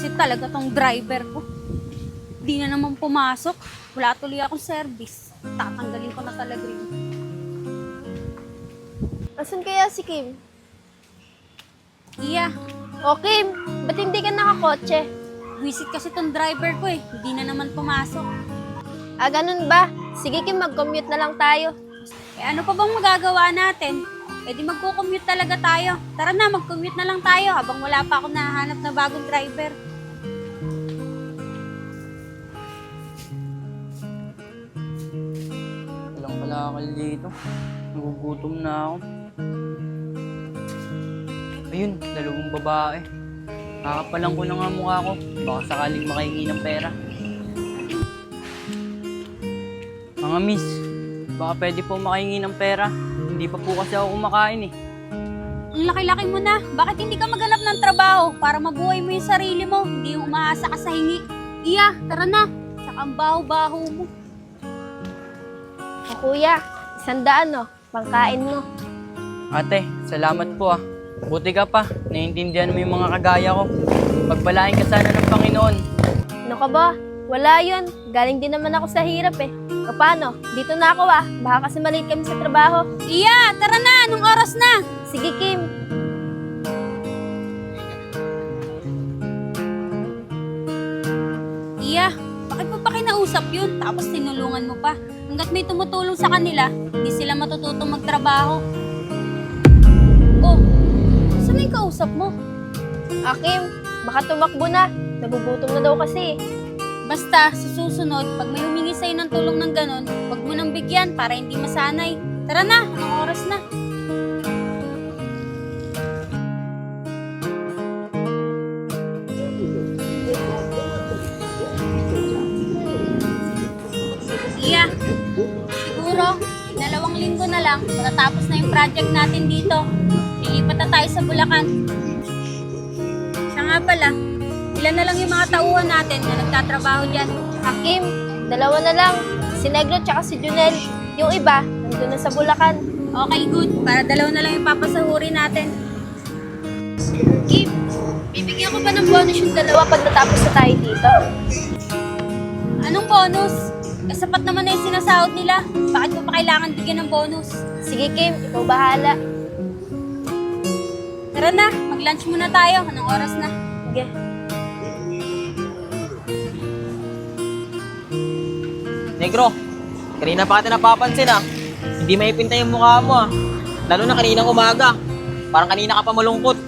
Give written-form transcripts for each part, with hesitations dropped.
Visit talaga tong driver ko. Di na naman pumasok. Wala tuloy akong service. Tatanggalin ko na talaga rin. Asan kaya si Kim? Iya, O Kim, ba't hindi ka nakakotse? visit kasi tong driver ko eh. Hindi na naman pumasok. Ah, ganun ba? Sige Kim, mag-commute na lang tayo. Eh ano pa bang magagawa natin? Eh di magko-commute talaga tayo. Tara na, mag-commute na lang tayo habang wala pa ako nahanap na bagong driver. Walang kalakal dito. Nagugutom na ako. Ayun, dalawang babae. Kakapalang ko na nga mukha ko. Baka sakaling makahingi ng pera. Mga miss, baka pwede po makahingi ng pera. Hindi pa po kasi ako kumakain eh. Ang laki-laki mo na. Bakit hindi ka maghanap ng trabaho para mabuhay mo yung sarili mo? Hindi yung umaasa ka sa hingi. Iya, tara na. Saka ang baho-baho mo. O kuya, 100 no, pangkain mo. Ate, salamat po ah. Buti ka pa, naiintindihan mo yung mga kagaya ko. Pagpalain ka sana ng Panginoon. Ano ka ba? Wala yun. Galing din naman ako sa hirap eh. O paano? Dito na ako ah. Baka kasi maliit kami sa trabaho. Iya, tara na. Anong oras na? Sige Kim. Iya, bakit mo pa kinausap yun? Tapos tinulungan mo pa. Hanggat may tumutulong sa kanila, hindi sila matututong magtrabaho. Oh, saan na yung kausap mo? Ah Kim, baka tumakbo na. Nagugutom na daw kasi. Basta, sa susunod, pag may humingi sa'yo ng tulong ng ganon, huwag mo nang bigyan para hindi masanay. Tara na, anong oras na? Iya, siguro, 2 linggo na lang, matatapos na yung project natin dito. Lilipat na tayo sa Bulacan. Siya nga pala, ilan na lang yung mga tauhan natin na nagtatrabaho dyan. Ah Kim, 2 na lang. Si Negro tsaka si Junel. Yung iba, nandun na sa Bulacan. Okay, good. Para 2 na lang yung papasahuri natin. Kim, bibigyan ko pa ng bonus yung 2 pag natapos na tayo dito. Anong bonus? Eh, sapat naman na yung sinasahod nila. Bakit mo pa kailangan bigyan ng bonus? Sige Kim, ikaw bahala. Tara na, mag-lunch muna tayo. Anong oras na? Sige. Negro, kanina pa kita napapansin ah. Hindi maipinta yung mukha mo ah. Lalo na kaninang umaga. Parang kanina ka pa malungkot.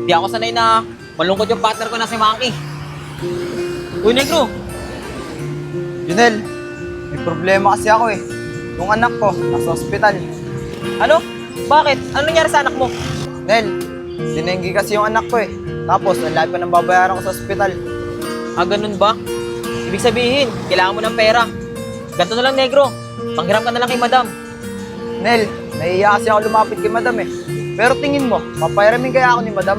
Hindi ako sanay na malungkot yung partner ko na si Monkey. Uy, Negro! Junel, may problema kasi ako eh. Yung anak ko, nasa ospital. Ano? Bakit? Ano nangyari sa anak mo? Nel, dinenggi kasi yung anak ko eh. Tapos, ang lahat pa ng babayaran ko sa ospital. Ah, ganun ba? Ibig sabihin, kailangan mo ng pera. Ganto na lang, Negro. Panghiram ka na lang kay Madam. Nel, nahihiya kasi ako lumapit kay Madam eh. Pero tingin mo, papayaramin kaya ako ni Madam?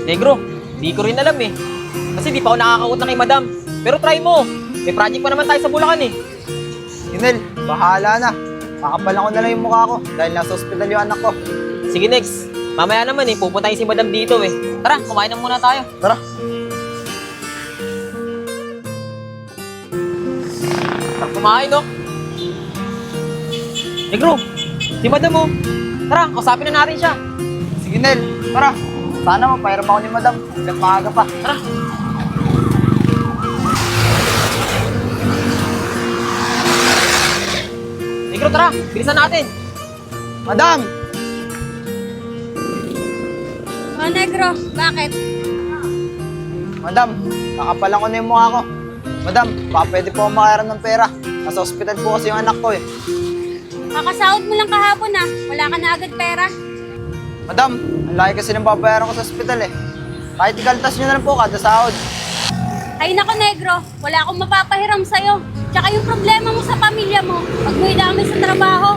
Negro, di ko rin alam eh. Kasi di pa ako nakakautang kay Madam. Pero try mo. May project pa naman tayo sa Bulacan eh. Nel, bahala na. Kakapalan ko na lang yung mukha ko dahil nasa ospital yung anak ko. Sige, next. Mamaya naman eh, pupuntahin si Madam dito eh. Tara, kumain na muna tayo. Tara. Tara, kumain no? Negro, si Madam mo. Tara, kausapin na natin siya. Sige Nel, tara. Sana mapahiram ako ni Madam. Hanggang maaga pa. Tara. Negro, tara. Bilisan natin. Madam! Oh, Negro, bakit? Madam, kakapalan ko na yung mukha ko. Madam, baka pwede po ako makahiram ng pera. Nasa ospital po kasi yung anak ko eh. Kakasahod mo lang kahapon ah. Wala ka na agad pera. Madam, ang laki kasi ng babayaran ko sa ospital eh. Kahit ikaltas nyo na lang po kada sahod. Ay nako, Negro, wala akong mapapahiram sa'yo. Tsaka yung problema mo sa pamilya mo, pag mo idamay sa trabaho.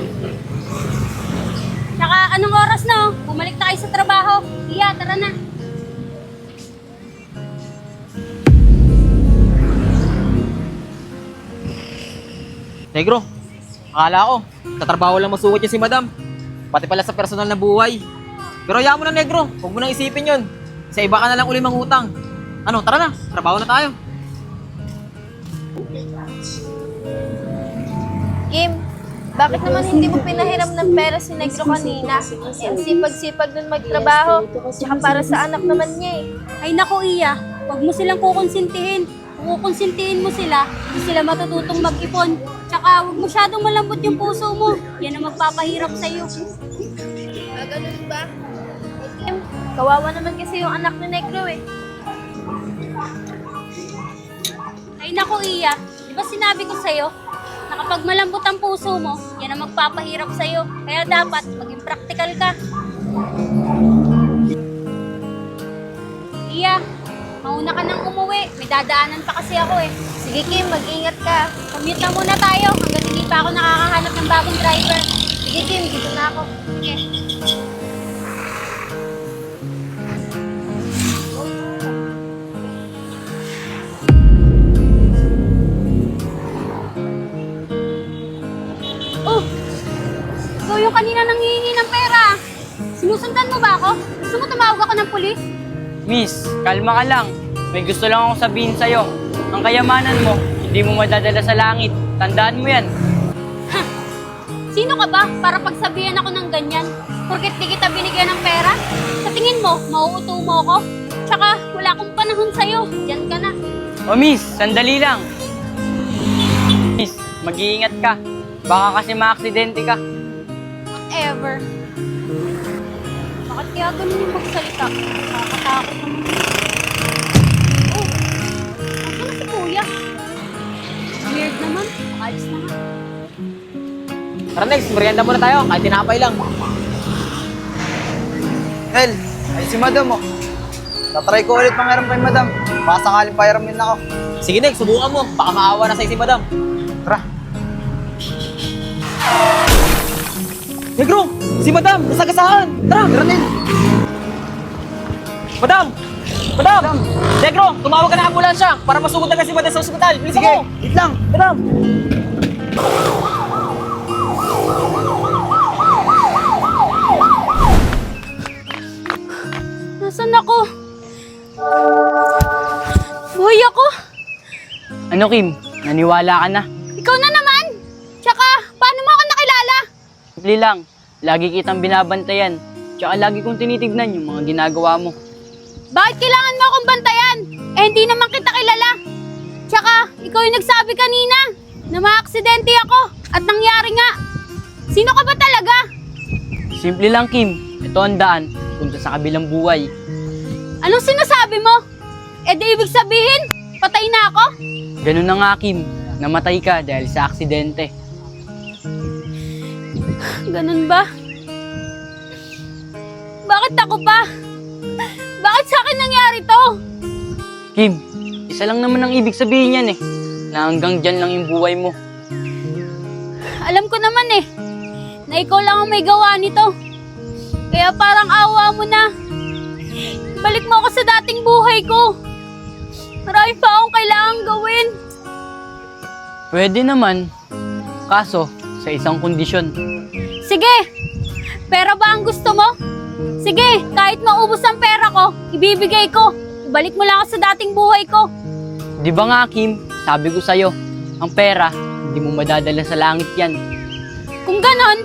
Tsaka anong oras na oh? Bumalik na kayo sa trabaho. Iya, tara na. Negro, akala ko, tatrabaho lang masukot niya si Madam. Pati pala sa personal na buhay. Pero hayaan mo na, Negro. Huwag mo nang isipin yun. Sa iba ka na lang uli mangutang. Ano, tara na. Trabaho na tayo. Kim, bakit naman hindi mo pinahiram ng pera si Negro kanina? Ang sipag-sipag nun magtrabaho. Tsaka para sa anak naman niya eh. Ay naku, Iya. Huwag mo silang kukonsintihin. Kung kukonsintihin mo sila, hindi sila matututong mag-ipon. Tsaka huwag masyadong malambot yung puso mo. Yan ang magpapahirap sa'yo. Ganun ba? Kim, kawawa naman kasi yung anak ni Negro eh. Ay naku, Iya. Di ba sinabi ko sa'yo, na kapag malambot ang puso mo, yan ang magpapahirap sa'yo. Kaya dapat maging practical ka. Iya, mauna ka nang umuwi. May dadaanan pa kasi ako eh. Sige Kim, mag-ingat ka. Commute na muna tayo hanggang hindi pa ako nakakahanap ng bagong driver. Sige Kim, dito na ako. Okay. Oh, ikaw yung kanina nanghihingi ng pera. Sinusundan mo ba ako? Gusto mo tumawag ako ng pulis? Miss, kalma ka lang. May gusto lang akong sabihin sa'yo. Ang kayamanan mo, hindi mo madadala sa langit. Tandaan mo yan. Sino ka ba para pagsabihan ako ng ganyan? Porket di kita binigyan ng pera? Sa tingin mo, mauuto mo ako? Tsaka wala akong panahon sa'yo. Diyan ka na. O miss, sandali lang. Miss, mag-iingat ka. Baka kasi maaksidente ka. Ever. Bakit kaya ganun yung magsalita? Nakakatakot naman. Oh, asa na si Kuya? Weird naman. Alis na nga. Tara next, merienda muna tayo. Kahit tinapay lang. El, ay si madam oh. Tatry ko ulit mangiram kay madam. Baka sakaling pahiramin ako. Sige next, subukan mo. Baka maawa na sa'yo si madam. Tara. Negro, si madam, nasagasaan. Tara, Tara, Nel. madam! Madam! Negro, tumawag ka ng ambulansya para masugod na kasi madam sa ospital. Bilisan Sige, mo! wait lang. Madam! Nasaan ako? Buhay ako? Ano Kim, naniwala ka na? Ikaw na naman! Tsaka, paano mo ako nakilala? Simple lang, lagi kitang binabantayan. Tsaka lagi kong tinitignan yung mga ginagawa mo. Bakit kailangan mo akong bantayan? Eh, hindi naman kita kilala. Tsaka, ikaw yung nagsabi kanina na maaksidente ako at nangyari nga. Sino ka ba talaga? Simple lang Kim, ito ang daan, punta sa kabilang buhay. Anong sinasabi mo? Eh, di ibig sabihin, patay na ako? Ganun na nga Kim, namatay ka dahil sa aksidente. Ganun ba? Bakit ako pa? Bakit sa akin nangyari to? Kim, isa lang naman ang ibig sabihin yan eh, na hanggang dyan lang yung buhay mo. Alam ko naman eh, na ikaw lang ang may gawa nito. Kaya parang awa mo na. Balik mo ako sa dating buhay ko. Marami pa akong kailangang gawin. Pwede naman, kaso sa isang kondisyon. Sige, pera ba ang gusto mo? Sige, kahit maubos ang pera ko, ibibigay ko. Ibalik mo lang ako sa dating buhay ko. Di ba nga Kim, sabi ko sa'yo, ang pera, hindi mo madadala sa langit yan. Kung ganon,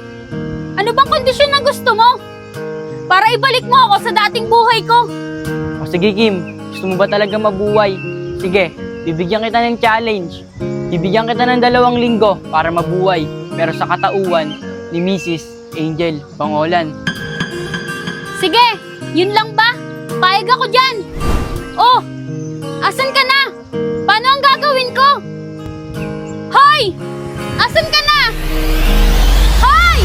ano bang kondisyon na gusto mo? Para ibalik mo ako sa dating buhay ko. O sige Kim, gusto mo ba talaga mabuhay? Sige, bibigyan kita ng challenge. Bibigyan kita ng 2 linggo para mabuhay, pero sa katauhan ni Mrs. Angel Bangolan. Sige, yun lang ba? Payag ako dyan. Oh, asan ka na? Paano ang gagawin ko? Hoy! Asan ka na? Hoy!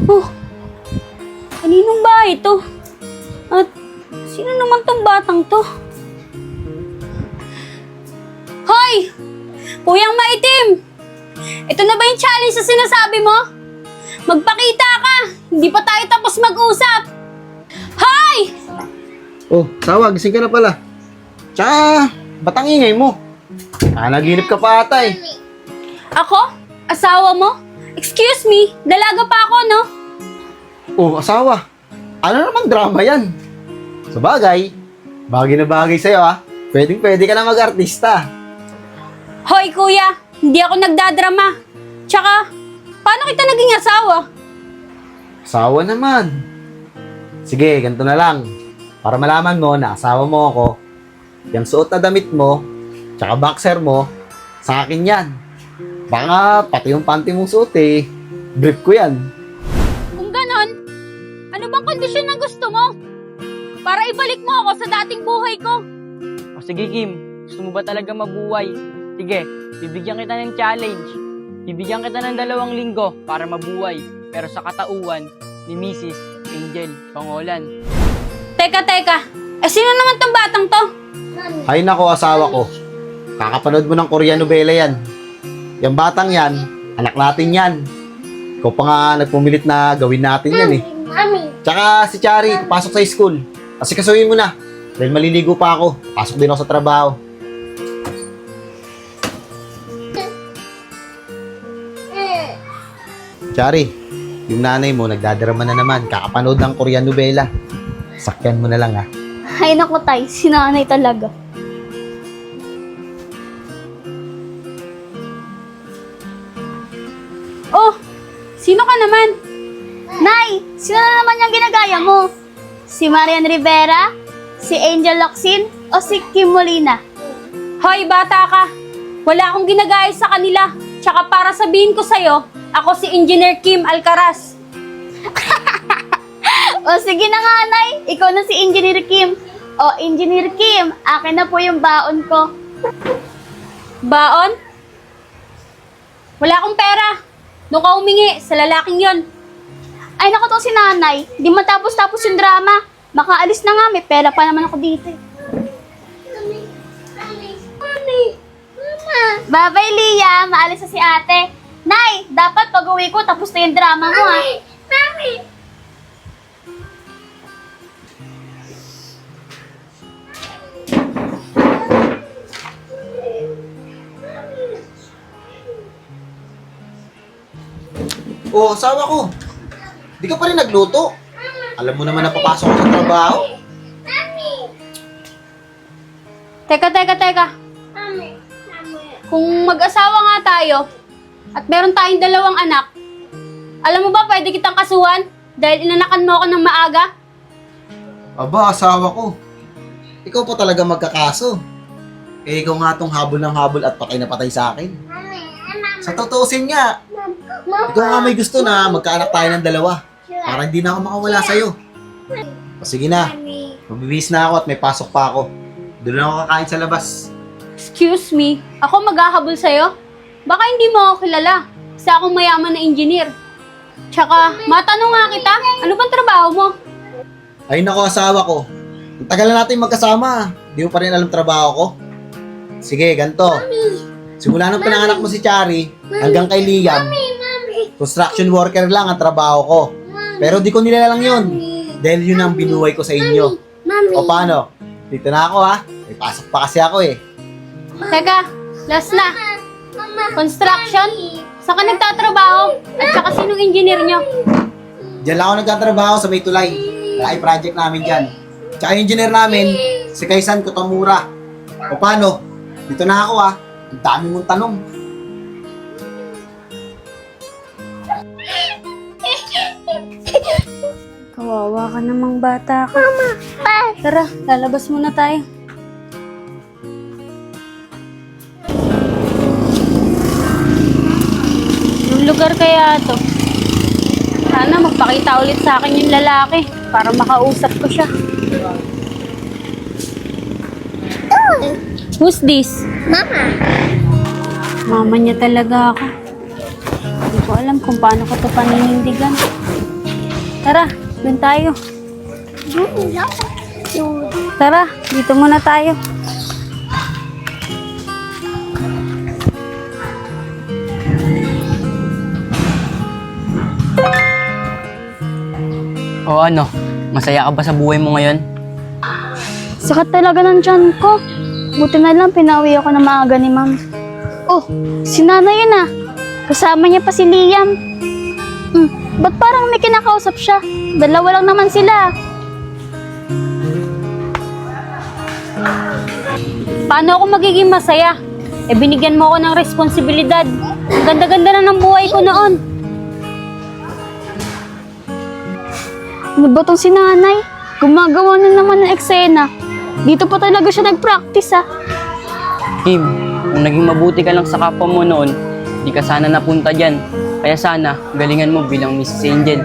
Oh, kaninong bahay ito? At sino naman tong batang to? Hoy! Kuyang maitim! Ito na ba yung challenge na sinasabi mo? Magpakita ka! Hindi pa tayo tapos mag-usap! Hoy! Oh, tawag. Gising ka na pala. Tsaka, ba't ang ingay mo? Naginip ka pa ata eh. Ako? Asawa mo? Excuse me, dalaga pa ako, no? Oh, asawa. Ano namang drama yan? Sa bagay na bagay sa'yo ah. Pwede ka na mag-artista. Hoy kuya, hindi ako nagdadrama. Tsaka, paano kita naging asawa? Asawa naman. Sige, ganito na lang. Para malaman mo na asawa mo ako, yung suot na damit mo, tsaka boxer mo, sa akin yan. Baka pati yung panty mong suot eh. Brief ko yan. Kung ganon, ano bang kondisyon na gusto mo? Para ibalik mo ako sa dating buhay ko. O sige Kim, gusto mo ba talaga mabuhay? Sige, bibigyan kita ng challenge. Bibigyan kita ng 2 linggo para mabuhay. Pero sa katauhan ni Mrs. Angel Pangolan. Teka. Sino naman tong batang to? Ay nako, asawa ko. Kakapanood mo ng Korean novela yan. Yung batang yan, anak natin yan. Ikaw pa nga nagpumilit na gawin natin yan eh. Tsaka si Chari, papasok sa school. Kasi kasuhin mo na. Dahil maliligo pa ako. Pasok din ako sa trabaho. Chari, yung nanay mo nagdadrama na naman. Kakapanood ng Korean novela. Sakyan mo na lang ha. Ay naku tay, sinanay talaga. Oh, sino ka naman? Nay, sino na naman yung ginagaya mo? Si Marian Rivera? Si Angel Locsin? O si Kim Molina? Hoy, bata ka. Wala akong ginagaya sa kanila. Tsaka para sabihin ko sa'yo, ako si Engineer Kim Alcaraz. O sige na nga, Nay. Ikaw na si Engineer Kim. O, Engineer Kim, akin na po yung baon ko. Baon? Wala akong pera. Doon ka humingi sa lalaking yon. Ay, naku to si nanay. Di matapos-tapos yung drama. Makaalis na nga, may pera pa naman ako dito. Bye-bye, Lia. Maalis na si ate. Nay, dapat pag-uwi ko, tapos na yung drama mo, ha? Oh, asawa ko. Di ka pa rin nagluto. Alam mo naman na papasok ko sa trabaho. Teka. Kung mag-asawa nga tayo, at meron tayong 2 anak, alam mo ba pwede kitang kasuhan dahil inanakan mo ako ng maaga? Aba, asawa ko. Ikaw pa talaga magkakaso. Eh, ikaw nga tong habol ng habol at patay na patay sa akin. Sa totoosin nga, ikaw nga may gusto na magkaanak tayo ng 2 para hindi na ako makawala sa'yo. O sige na, mabibis na ako at may pasok pa ako. Doon na ako kakain sa labas. Excuse me, ako maghahabol sa'yo? Baka hindi mo ako kilala. Kasi akong mayaman na engineer. Tsaka, matanong nga kita, ano bang trabaho mo? Ay nako, asawa ko. Ang tagal na natin magkasama. Di mo pa rin alam trabaho ko. Sige, ganito. Simula nung pinanganak mo si Chari, hanggang kay Liam, construction worker lang ang trabaho ko. Pero di ko nilalang yun. Dahil yun ang binuhay ko sa inyo. O paano? Dito na ako ha. May pasok pa kasi ako eh. Teka, last na. Construction? Saan ka nagtatrabaho? At saka sinong engineer nyo? Diyan lang ako nagtatrabaho sa may tulay. Malaki project namin dyan. Tsaka yung engineer namin, si Kaisan Kotomura. O paano? Dito na ako ha. Ang dami mong tanong. Kawawa ka namang bata ka. Tara, lalabas muna tayo. Yung lugar kaya to? Sana magpakita ulit sa akin yung lalaki para makausap ko siya. Who's this? Mama niya talaga ako. Hindi ko alam kung paano ko ito paninindigan. Tara, dun tayo. Tara, dito muna tayo. O ano, masaya ka ba sa buhay mo ngayon? Sakat talaga ng tiyan ko. Buti na lang pinawi ako ng maaga ni ma'am. Oh, si nanay yun ah. Kasama niya pa si Liam. Ba't parang may kinakausap siya? Dalawa lang naman sila. Paano ako magiging masaya? Binigyan mo ako ng responsibilidad. Ang ganda-ganda na ng buhay ko noon. Ano ba tong si nanay? Gumagawa na naman ng eksena. Dito pa talaga siya nag-practice Kim, kung naging mabuti ka lang sa kapwa mo noon, di ka sana napunta dyan. Kaya sana, galingan mo bilang Mrs. Angel.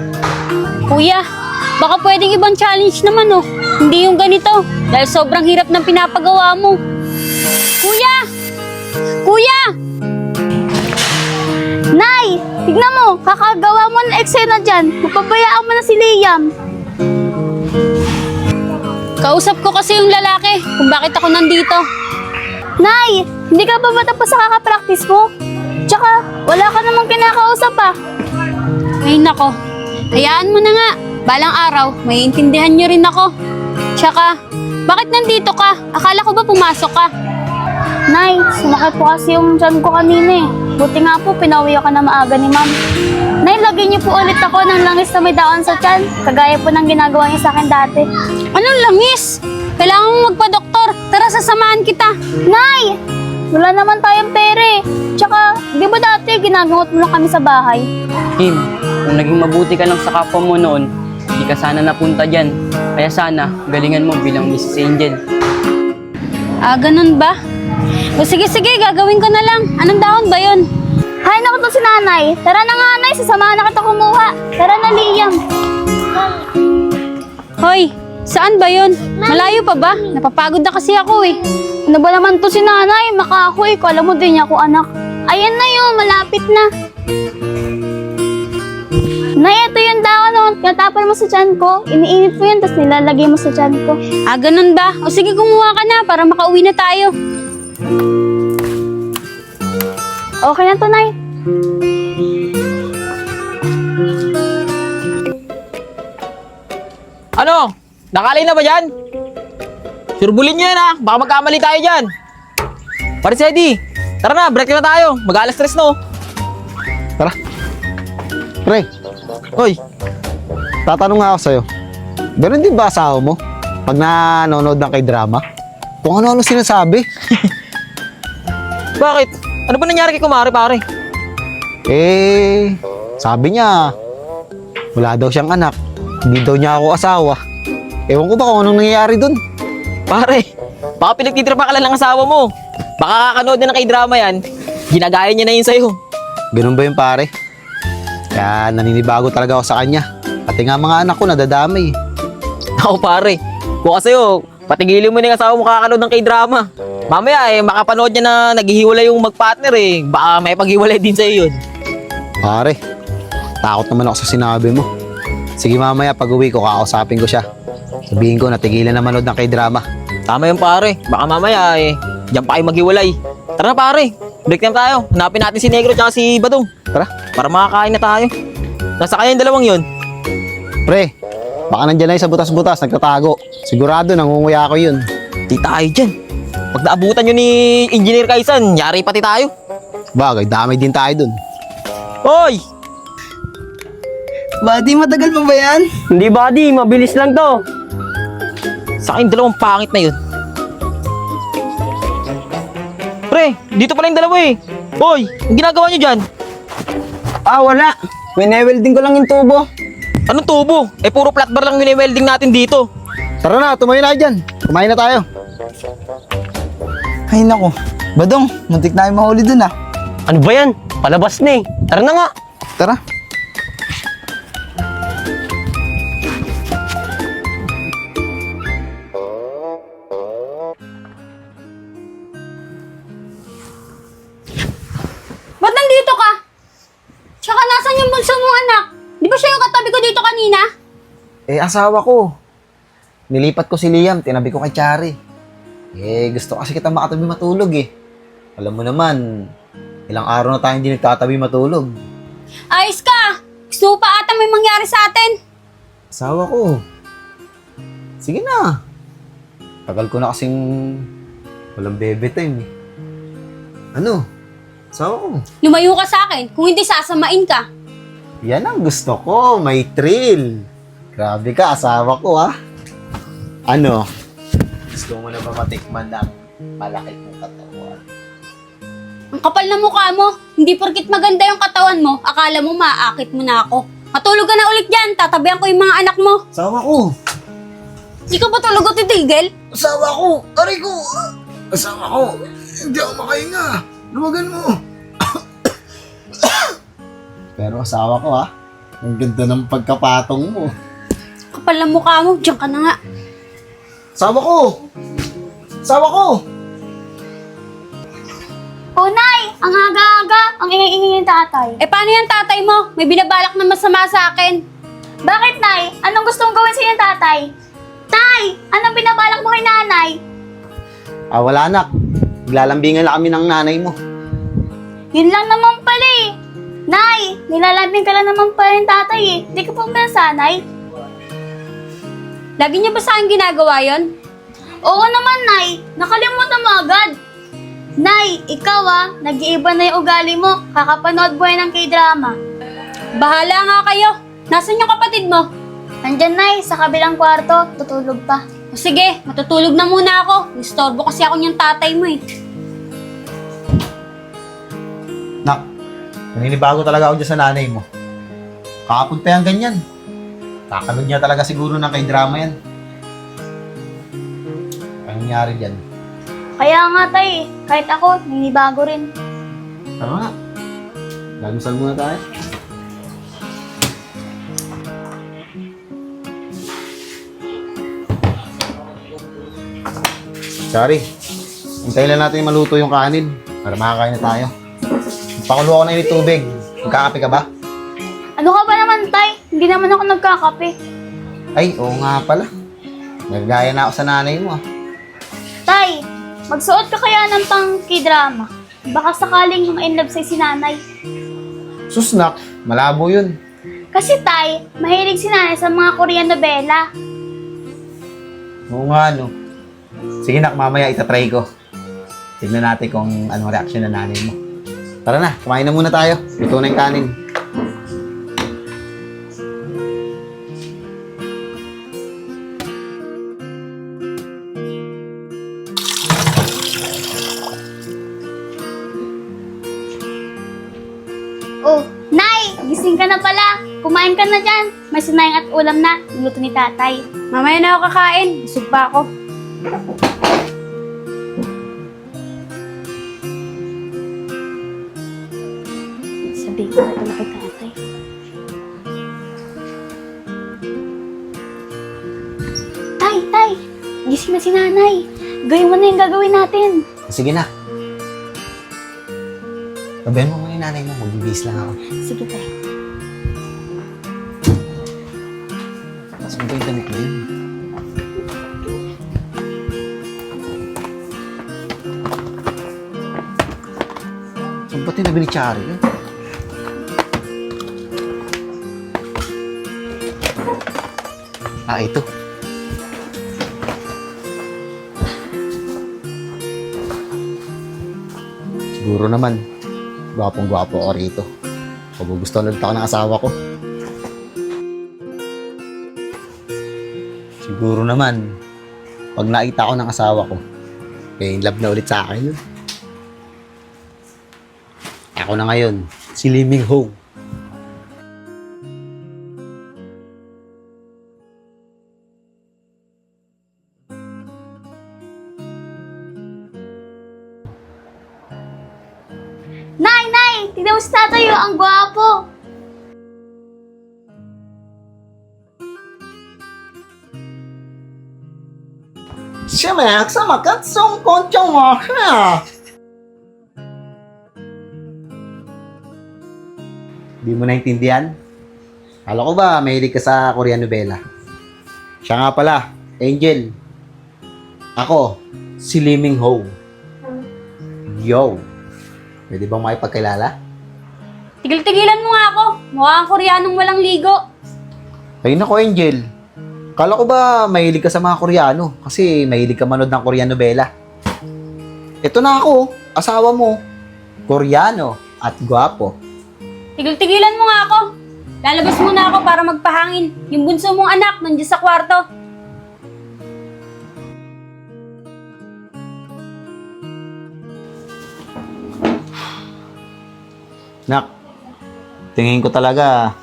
Kuya, baka pwedeng ibang challenge naman Hindi yung ganito. Dahil sobrang hirap ng pinapagawa mo. Kuya! Kuya! Nay! Tignan mo! Kakagawa mo ng eksena dyan. Mapabayaan mo na si Liam. Kausap ko kasi yung lalaki kung bakit ako nandito. Nay! Hindi ka ba ba tapos sa kakapractice mo? Tsaka, wala ka namang kinakausap Ay nako, hayaan mo na nga. Balang araw, may intindihan niyo rin ako. Tsaka, bakit nandito ka? Akala ko ba pumasok ka? Nay, sumakit po kasi yung tiyan ko kanina Buti nga po, pinauwi ako na maaga ni Ma'am. Nay, lagyan niyo po ulit ako ng langis na may daon sa tiyan. Kagaya po ng ginagawa niyo sa akin dati. Anong langis? Kailangan mo magpa-doktor. Tara, sasamahan kita. Nay! Wala naman tayong pere. Tsaka, di ba dati ginagamot mo lang kami sa bahay? Kim, kung naging mabuti ka lang sa kapwa mo noon, di ka sana napunta dyan. Kaya sana, galingan mo bilang Mrs. Angel. Ganun ba? O sige, gagawin ko na lang. Anong daon ba yun? Hay, naku to si nanay. Tara na nga, nay. Sasamahan na kita kumuha. Tara na, Liam. Hoy, saan ba yun? Malayo pa ba? Napapagod na kasi ako Ano ba naman to si nanay? Makako Kala mo din niya ako anak. Ayan na yun, malapit na. Nay, ito yung daon Tinatapon mo sa tiyan ko. Iniinit mo yun, tapos nilalagay mo sa tiyan ko. Ganun ba? O sige, kumuha ka na para makauwi na tayo. Okay na to, Nay. Ano? Nakalay na ba dyan? Surbulin nyo yan baka magkamali tayo dyan. Pare si Eddie, tara na, break na tayo. Mag-alas 3 no. Tara. Pre, Hoy, tatanong nga ako sa'yo. Ganun din ba asawa mo? Pag nanonood ng kay drama? Kung ano-ano sinasabi? bakit? Ano ba nangyari kay Kumari, pare? Sabi niya, wala daw siyang anak. Hindi daw niya ako asawa. Ewan ko ba kung anong nangyayari dun? Pare, baka pinagtitripa ka lang ng asawa mo. Baka kakanood na ng kay drama yan. Ginagaya niya na yun sa'yo. Ganun ba yun, pare? Kaya naninibago talaga ako sa kanya. Pati nga mga anak ko nadadamay. Ako pare, buka sa'yo, patigilin mo na yung asawa mo kakanood ng kay drama. Mamaya makapanood niya na naghihiwalay yung magpartner Baka may paghiwalay din sa'yo yun. Pare, takot naman ako sa sinabi mo. Sige mamaya pag uwi ko, kakausapin ko siya. Sabihin ko, natigilan na manood ng kay drama. Tama yun pare, baka mamaya diyan pa kayo maghiwalay. Tara na pare, break time tayo. Hanapin natin si Negro at si Badong. Tara. Para makakain na tayo. Nasa kaya yung dalawang yun? Pre, baka nandyan na yun sa butas-butas, nagtatago. Sigurado, nangunguya ako yun. Di tayo dyan. Pag naabutan nyo ni Engineer Kaisan, yari pati tayo. Bagay, damay din tayo dun. Hoy! Buddy, matagal pa ba yan? Hindi, buddy. Mabilis lang to. Sa akin dalawang pangit na yun. Pre, dito pala yung dalawa Hoy, ang ginagawa nyo dyan? Wala. Wine-welding ko lang yung tubo. Anong tubo? Puro flat bar lang wini-welding natin dito. Tara na, tumayo na dyan. Kumain na tayo. Ay nako. Badong, muntik na yung mahuli dun Ano ba yan? Palabas na Tara na nga. Tara. Ba't nandito ka? Tsaka nasan yung bunso mong anak? Di ba siya yung katabi ko dito kanina? Asawa ko. Nilipat ko si Liam, tinabi ko kay Chari. Gusto kasi kita makatabi matulog Alam mo naman, ilang araw na tayo hindi nagtatabi matulog. Ayos ka! Gusto mo pa ata may mangyari sa atin? Asawa ko. Sige na. Tagal ko na kasing walang bebe time Ano? Asawa ko. Lumayo ka sa akin, kung hindi sasamain ka. Yan ang gusto ko. May thrill. Grabe ka, asawa ko ha. Ano? Gusto mo na ba matikman ng malaki mong katawan? Ang kapal na mukha mo, hindi porkit maganda yung katawan mo, akala mo maaakit mo na ako. Matulog ka na ulit dyan, tatabihan ko yung mga anak mo. Asawa ko. Di ka ba tulog o titigil? Asawa ko. Aray ko. Asawa ko. Hindi ako makahinga. Luwagan mo. Pero asawa ko ha. Ang ganda ng pagkapatong mo. Kapal na mukha mo, dyan ka na nga. Asawa ko. Asawa ko. Oh, Nay! Ang aga-aga! Ang ingay-ingay ng tatay. Eh paano yung tatay mo? May binabalak na masama sa akin. Bakit, Nay? Anong gusto mong gawin sa'yo ng tatay? Tay! Anong binabalak mo kay nanay? Wala anak. Naglalambingan na kami ng nanay mo. Yun lang naman pala eh. Nay! Nilalambing ka lang naman pala ng tatay eh. Di ka pa sanay. Lagi niyo ba sa akin ginagawa yon? Oo naman, Nay. Nakalimutan mo agad. Nay, ikaw nag-iiba na yung ugali mo. Kakapanood buhay ng K-drama. Bahala nga kayo. Nasaan yung kapatid mo? Nandyan, Nay, sa kabilang kwarto. Tutulog pa. O sige, matutulog na muna ako. Istorbo kasi ako niyang tatay mo eh. Nak, naninibago talaga ako dyan sa nanay mo. Kahapon pa yan ganyan. Kakanood niya talaga siguro ng kay-drama yan. Anong nangyari dyan? Kaya nga, Tay, kahit ako, ninibago rin. Tara nga. Lagusal muna tayo. Sorry. Hintayin lang natin maluto yung kanin para makakain na tayo. Pakulo ako na yung tubig. Magkakape ka ba? Ano ka ba naman, Tay? Hindi naman ako nagkakape. Ay, oo nga pala. Nagaya na ako sa nanay mo ah. Tay, magsuot ka kaya ng pang K-drama. Baka sakaling ma-inlove sa'yo si nanay. Susnak, malabo yun. Kasi, Tay, mahilig si nanay sa mga Korean novela. Oo nga, no. Sige nak, mamaya itatry ko. Tignan natin kung anong reaction ng nanay mo. Tara na, kumain na muna tayo. Luto na yung kanin. Oh, Nay! Gising ka na pala. Kumain ka na dyan. May sinayang at ulam na. Niluto ni tatay. Mamaya na ako kakain. Busog pa ako. Sabihin ko na ito na kay tatay. Tay! Gising na si nanay. Gawin mo na yung gagawin natin. Sige na. Sabihin mo muna yung nanay mo. Magbibis lang ako. Sige, Tay. Saan ba yung damit mo yun? Saan ba tinabi ni Chari yun? Ito. Siguro naman, gwapong-gwapo ako rito. Pagugustuhan ulit ako ng asawa ko. Siguro naman, pag nakita ko ng asawa ko, in love na ulit sa akin yun. Ako na ngayon, si Lee Min Ho. Nay! Tignan mo si tatay, oh, ang gwapo. Siya Max, makat song konchong mo, ha? Di mo naintindihan? Kala ko ba mahilig ka sa Korean novela? Siya nga pala, Angel. Ako, si Lee Min Ho. Yo. Pwede bang makipagkilala? Tigil-tigilan mo nga ako. Mukha kang Koreanong walang ligo. Ay nako, Angel. Kala ko ba mahilig ka sa mga Koreano? Kasi mahilig ka manood ng Korean novela. Ito na ako, asawa mo. Koreano at gwapo. Tigil-tigilan mo nga ako. Lalabas muna ako para magpahangin. Yung bunso mong anak nandiyan sa kwarto. Nak, tingin ko talaga,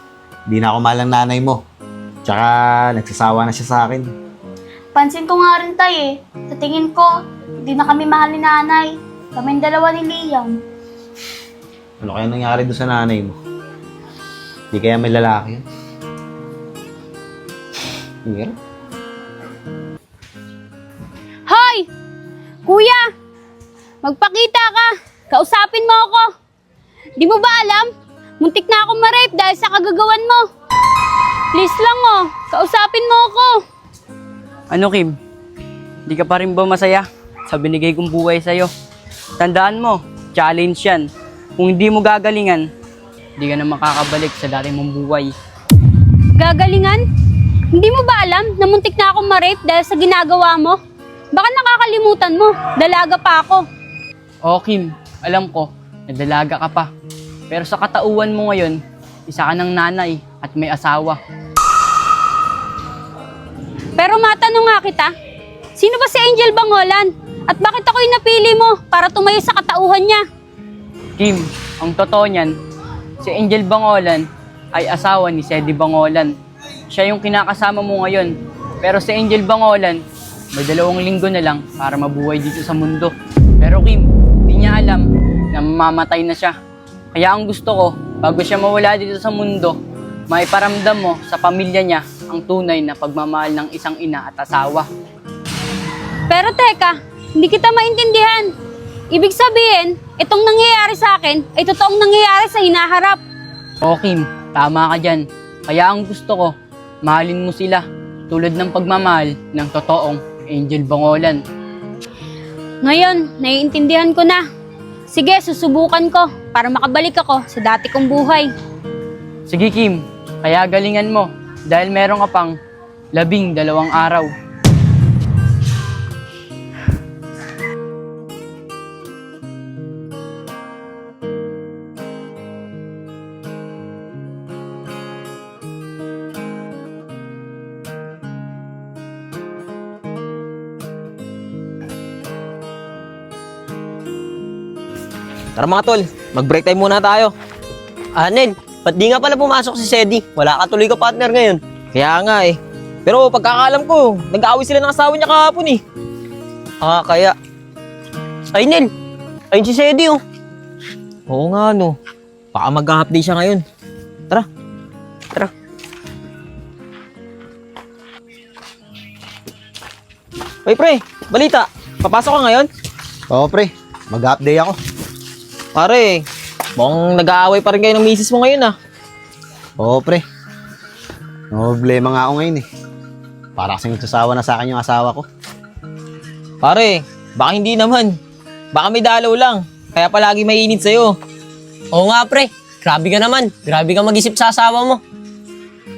di na ako malang nanay mo. Tsaka, nagsasawa na siya sa akin. Pansin ko nga rin tayo eh. Sa tingin ko, hindi na kami mahal ni nanay. Kaming dalawa ni Liam. Ano kaya nangyari doon sa nanay mo? Di kaya may lalaki yun? Yeah. Hoy! Kuya! Magpakita ka! Kausapin mo ako! Di mo ba alam? Muntik na akong ma-rape dahil sa kagagawan mo. Please lang oh, kausapin mo ako. Ano, Kim? Di ka pa rin ba masaya sa binigay kong buhay sa'yo? Tandaan mo, challenge yan. Kung hindi mo gagalingan, hindi ka na makakabalik sa dati mong buhay. Gagalingan? Hindi mo ba alam na muntik na akong ma-rape dahil sa ginagawa mo? Baka nakakalimutan mo, dalaga pa ako. Oo, Kim, alam ko, nadalaga ka pa. Pero sa katauhan mo ngayon, isa ka ng nanay at may asawa. Pero matanong nga kita, sino ba si Angel Bangolan? At bakit ako yung napili mo para tumayo sa katauhan niya? Kim, ang totoo niyan, si Angel Bangolan ay asawa ni Sedi Bangolan. Siya yung kinakasama mo ngayon. Pero si Angel Bangolan, may 2 linggo na lang para mabuhay dito sa mundo. Pero Kim, hindi niya alam na mamamatay na siya. Kaya ang gusto ko, bago siya mawala dito sa mundo, maiparamdam mo sa pamilya niya ang tunay na pagmamahal ng isang ina at asawa. Pero teka, hindi kita maintindihan. Ibig sabihin, itong nangyayari sa akin ay totoong nangyayari sa hinaharap. O Kim, tama ka dyan. Kaya ang gusto ko, mahalin mo sila tulad ng pagmamahal ng totoong Angel Bangolan. Ngayon, naiintindihan ko na. Sige, susubukan ko para makabalik ako sa dati kong buhay. Sige Kim, kaya galingan mo dahil meron ka pang 12 araw. Tara mga tol, mag-break time muna tayo. Nel, ba't di nga pala pumasok si Sedi? Wala ka tuloy ka partner ngayon. Kaya nga eh. Pero pagkakaalam ko, nag-aaway sila ng asawa niya kahapon eh. Kaya... Ay, Nel! Ayun si Sedi oh. Oo nga no. Baka mag-half day siya ngayon. Tara. Tara. Hoy pre, balita. Papasok ka ngayon? Oo pre, mag-update ako. Pare, mukhang nag-aaway pa rin kayo ng misis mo ngayon ah. Oo pre. No problema nga ako ngayon eh. Para kasing nagsasawa na sa akin yung asawa ko. Pare, baka hindi naman. Baka may dalaw lang. Kaya palagi mainit sa'yo. Oo nga pre, grabe ka naman. Grabe ka mag-isip sa asawa mo.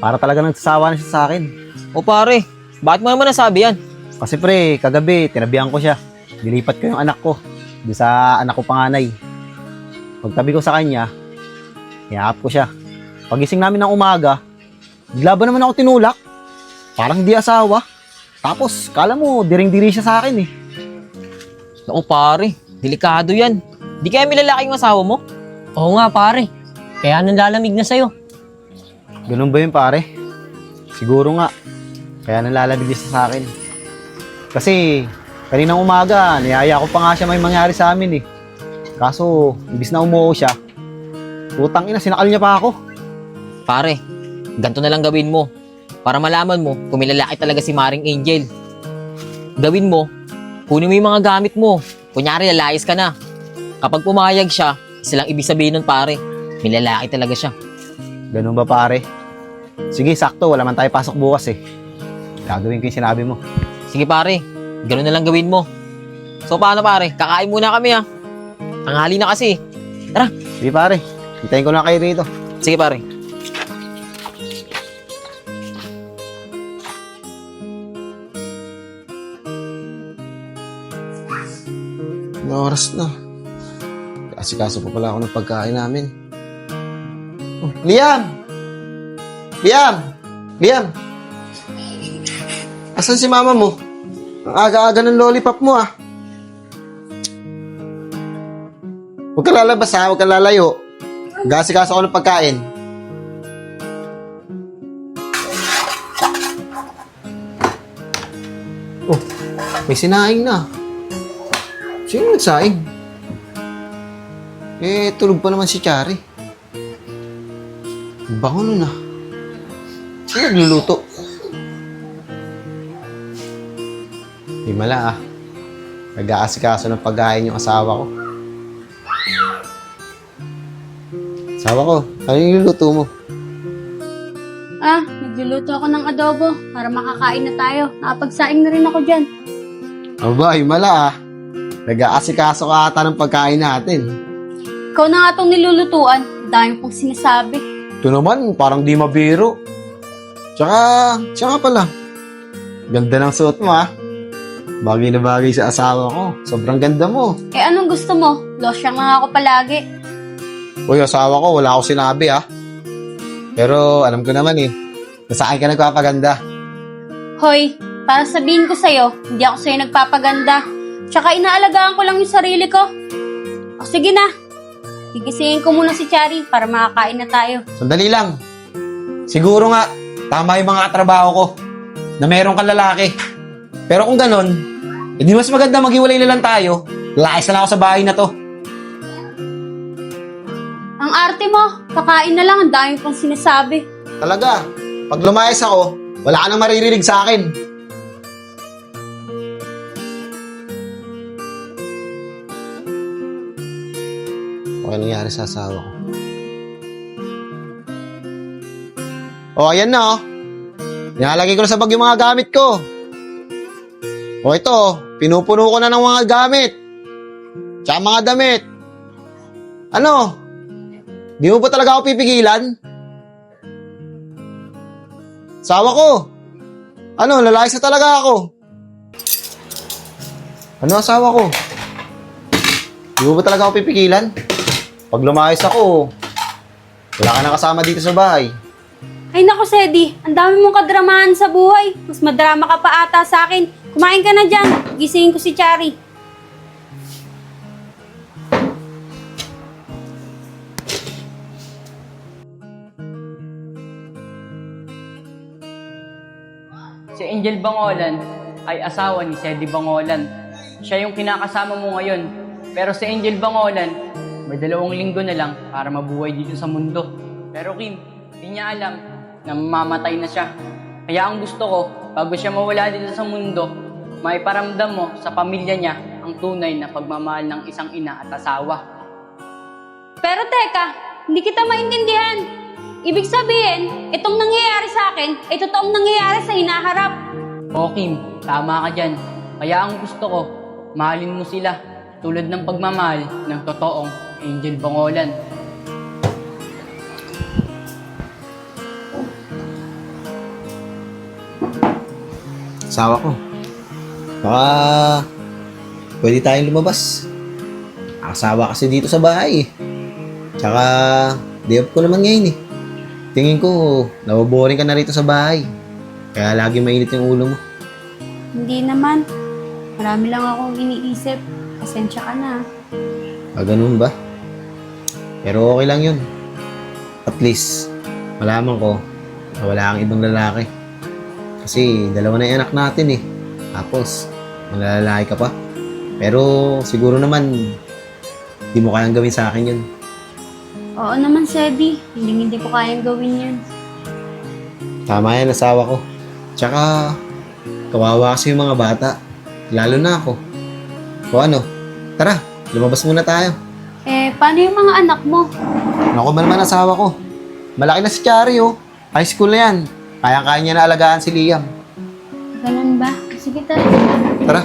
Para talaga nagsasawa na siya sa akin. O pare, bakit mo naman nasabi yan? Kasi pre, kagabi, tinabihan ko siya. Dilipat ko yung anak ko. Di sa anak ko panganay. Pagtabi ko sa kanya, hiyap ko siya. Pagising namin ng umaga, bigla ba naman ako tinulak? Parang di asawa. Tapos, kala mo, diring-diri siya sa akin eh. Naku pare, delikado yan. Di kaya may lalaki yung asawa mo? Oo nga pare, kaya nalalamig na sa'yo. Ganun ba yun pare? Siguro nga. Kaya nalalamig din siya sa akin. Kasi, kaninang umaga, niyaya ko pa nga siya may mangyari sa amin eh. Kaso, ibis na umuo siya, putang ina, sinakal niya pa ako. Pare, ganito na lang gawin mo. Para malaman mo kung may lalaki talaga si Maring Angel. Gawin mo, kunin mo yung mga gamit mo. Kunyari, lalayas ka na. Kapag pumayag siya, isa lang ibig sabihin nun pare, may lalaki talaga siya. Ganun ba pare? Sige, sakto, wala man tayo pasok bukas eh. Gagawin ko yung sinabi mo. Sige pare, ganoon na lang gawin mo. So paano pare, kakain muna kami ha. Tanghali na kasi. Tara. Sige pare, hintayin ko na kayo rito. Sige pare. Oras na. Asikaso pa pala ako ng pagkain namin. Oh, Liam! Liam! Liam! Asan si mama mo? Ang aga-aga ng lollipop mo ah. Huwag ka lalabas ha, huwag ka lalayo. Gasikaso ako ng pagkain. Oh, may sinaing na. Sino nagsaing? Tulog pa naman si Chari. Bango nun ah. Sino nagluluto? Di mala ah. Nag-aasikaso ng pagkain yung asawa ko. Asawa ko, ano yung niluluto mo? Nagluluto ako ng adobo para makakain na tayo. Nakapagsaing na rin ako dyan. Aba, yung mala ah. Nag-aasikaso ka ata ng pagkain natin. Ikaw na nga itong nilulutuan. Dami pong sinasabi. Ito naman, parang di mabiro. Tsaka pala. Ganda ng suot mo ah. Bagay na bagay sa asawa ko. Sobrang ganda mo. Anong gusto mo? Losyang lang ako palagi. Uy, asawa ko, wala ako sinabi ah. Pero alam ko naman eh, na sa akin ka nagpapaganda. Hoy, para sabihin ko sa'yo, hindi ako sa'yo nagpapaganda. Tsaka inaalagaan ko lang yung sarili ko. O sige na, gigisingin ko muna si Chari para makakain na tayo. Sandali lang. Siguro nga, tama yung mga katrabaho ko na meron kang lalaki. Pero kung ganon, hindi mas maganda maghiwalay na lang tayo. Layas na lang ako sa bahay na to. Ang arte mo, kakain na lang, ang dami pang sinasabi. Talaga, pag lumayas ako, wala ka nang maririnig sa akin. Okay nangyari sa asawa ko. Ayan na oh. Nilalagay ko na sa bag yung mga gamit ko. Ito, pinupuno ko na ng mga gamit. Tsaka mga damit. Ano? Di mo ba talaga ako pipigilan? Sawa ko. Ano, lalayas na talaga ako. Ano asawa ko? Di mo ba talaga ako pipigilan? Pag lumayas ako, wala ka na kasama dito sa bahay. Ay naku, Sedi, ang dami mong kadramahan sa buhay. Mas madrama ka pa ata sa akin. Kumain ka na dyan. Gisingin ko si Chari. Si Angel Bangolan ay asawa ni Sedi Bangolan. Siya yung kinakasama mo ngayon. Pero si Angel Bangolan, may 2 linggo na lang para mabuhay dito sa mundo. Pero Kim, hindi niya alam na mamamatay na siya. Kaya ang gusto ko, bago siya mawala dito sa mundo, maiparamdam mo sa pamilya niya ang tunay na pagmamahal ng isang ina at asawa. Pero teka, hindi kita maintindihan. Ibig sabihin, itong nangyayari sa akin ay totoong nangyayari sa hinaharap. O Kim, tama ka dyan. Kaya ang gusto ko, mahalin mo sila tulad ng pagmamahal ng totoong Angel Bangolan. Asawa ko. Baka pwede tayong lumabas. Asawa kasi dito sa bahay eh. Tsaka day off ko naman ngayon eh. Tingin ko, naboboring ka na rito sa bahay. Kaya lagi mainit yung ulo mo. Hindi naman. Marami lang akong iniisip. Pasensya ka na. Ganun ba? Pero okay lang yun. At least, malaman ko na wala kang ibang lalaki. Kasi 2 na yung anak natin eh. Tapos, malalalaki ka pa. Pero siguro naman, di mo kayang gawin sa akin yun. Oo naman, Sedi. Hindi ko kayang gawin yun. Tama yan, asawa ko. Tsaka, kawawa kasi yung mga bata. Lalo na ako. O ano, tara, lumabas muna tayo. Paano yung mga anak mo? Naku ba naman asawa ko? Malaki na si Chari oh. High school na yan. Kaya-kaya niya na alagaan si Liam. Ganun ba? Sige, tara. Tara.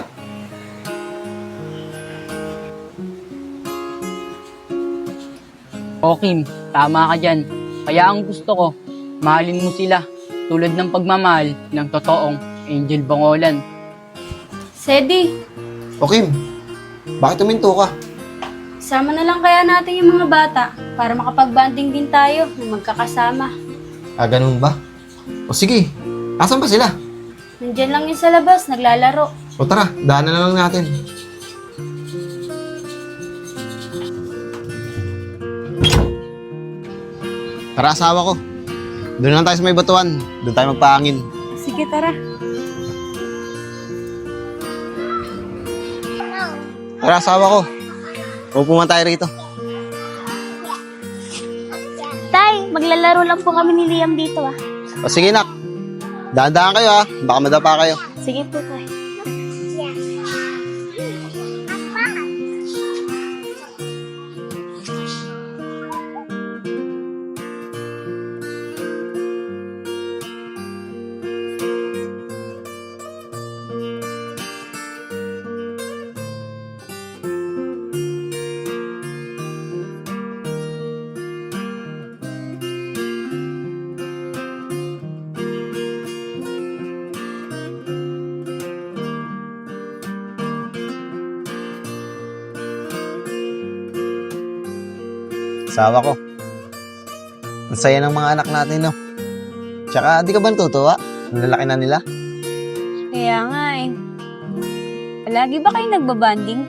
O Kim, tama ka dyan. Kaya ang gusto ko, mahalin mo sila tulad ng pagmamahal ng totoong Angel Bangolan. Sedi, O Kim, bakit tuminto ka? Sama na lang kaya natin yung mga bata para makapag-banding din tayo ng magkakasama. Ah, ganun ba? O sige, asan ba sila? Nandyan lang yun sa labas, naglalaro. O tara, daanan na lang natin. Tara, asawa ko. Doon lang tayo sa may batuan. Doon tayo magpahangin. Sige, tara. Tara, asawa ko. Upo man tayo rito. Tay, maglalaro lang po kami ni Liam dito ah. O sige, nak. Daan-daan kayo ha. Baka madapa kayo. Sige po, tay. Asawa ko. Ang saya ng mga anak natin, no? Tsaka, di ka ba natutuwa? Ang lalaki na nila. Kaya nga eh. Palagi ba kayo nagbabanding?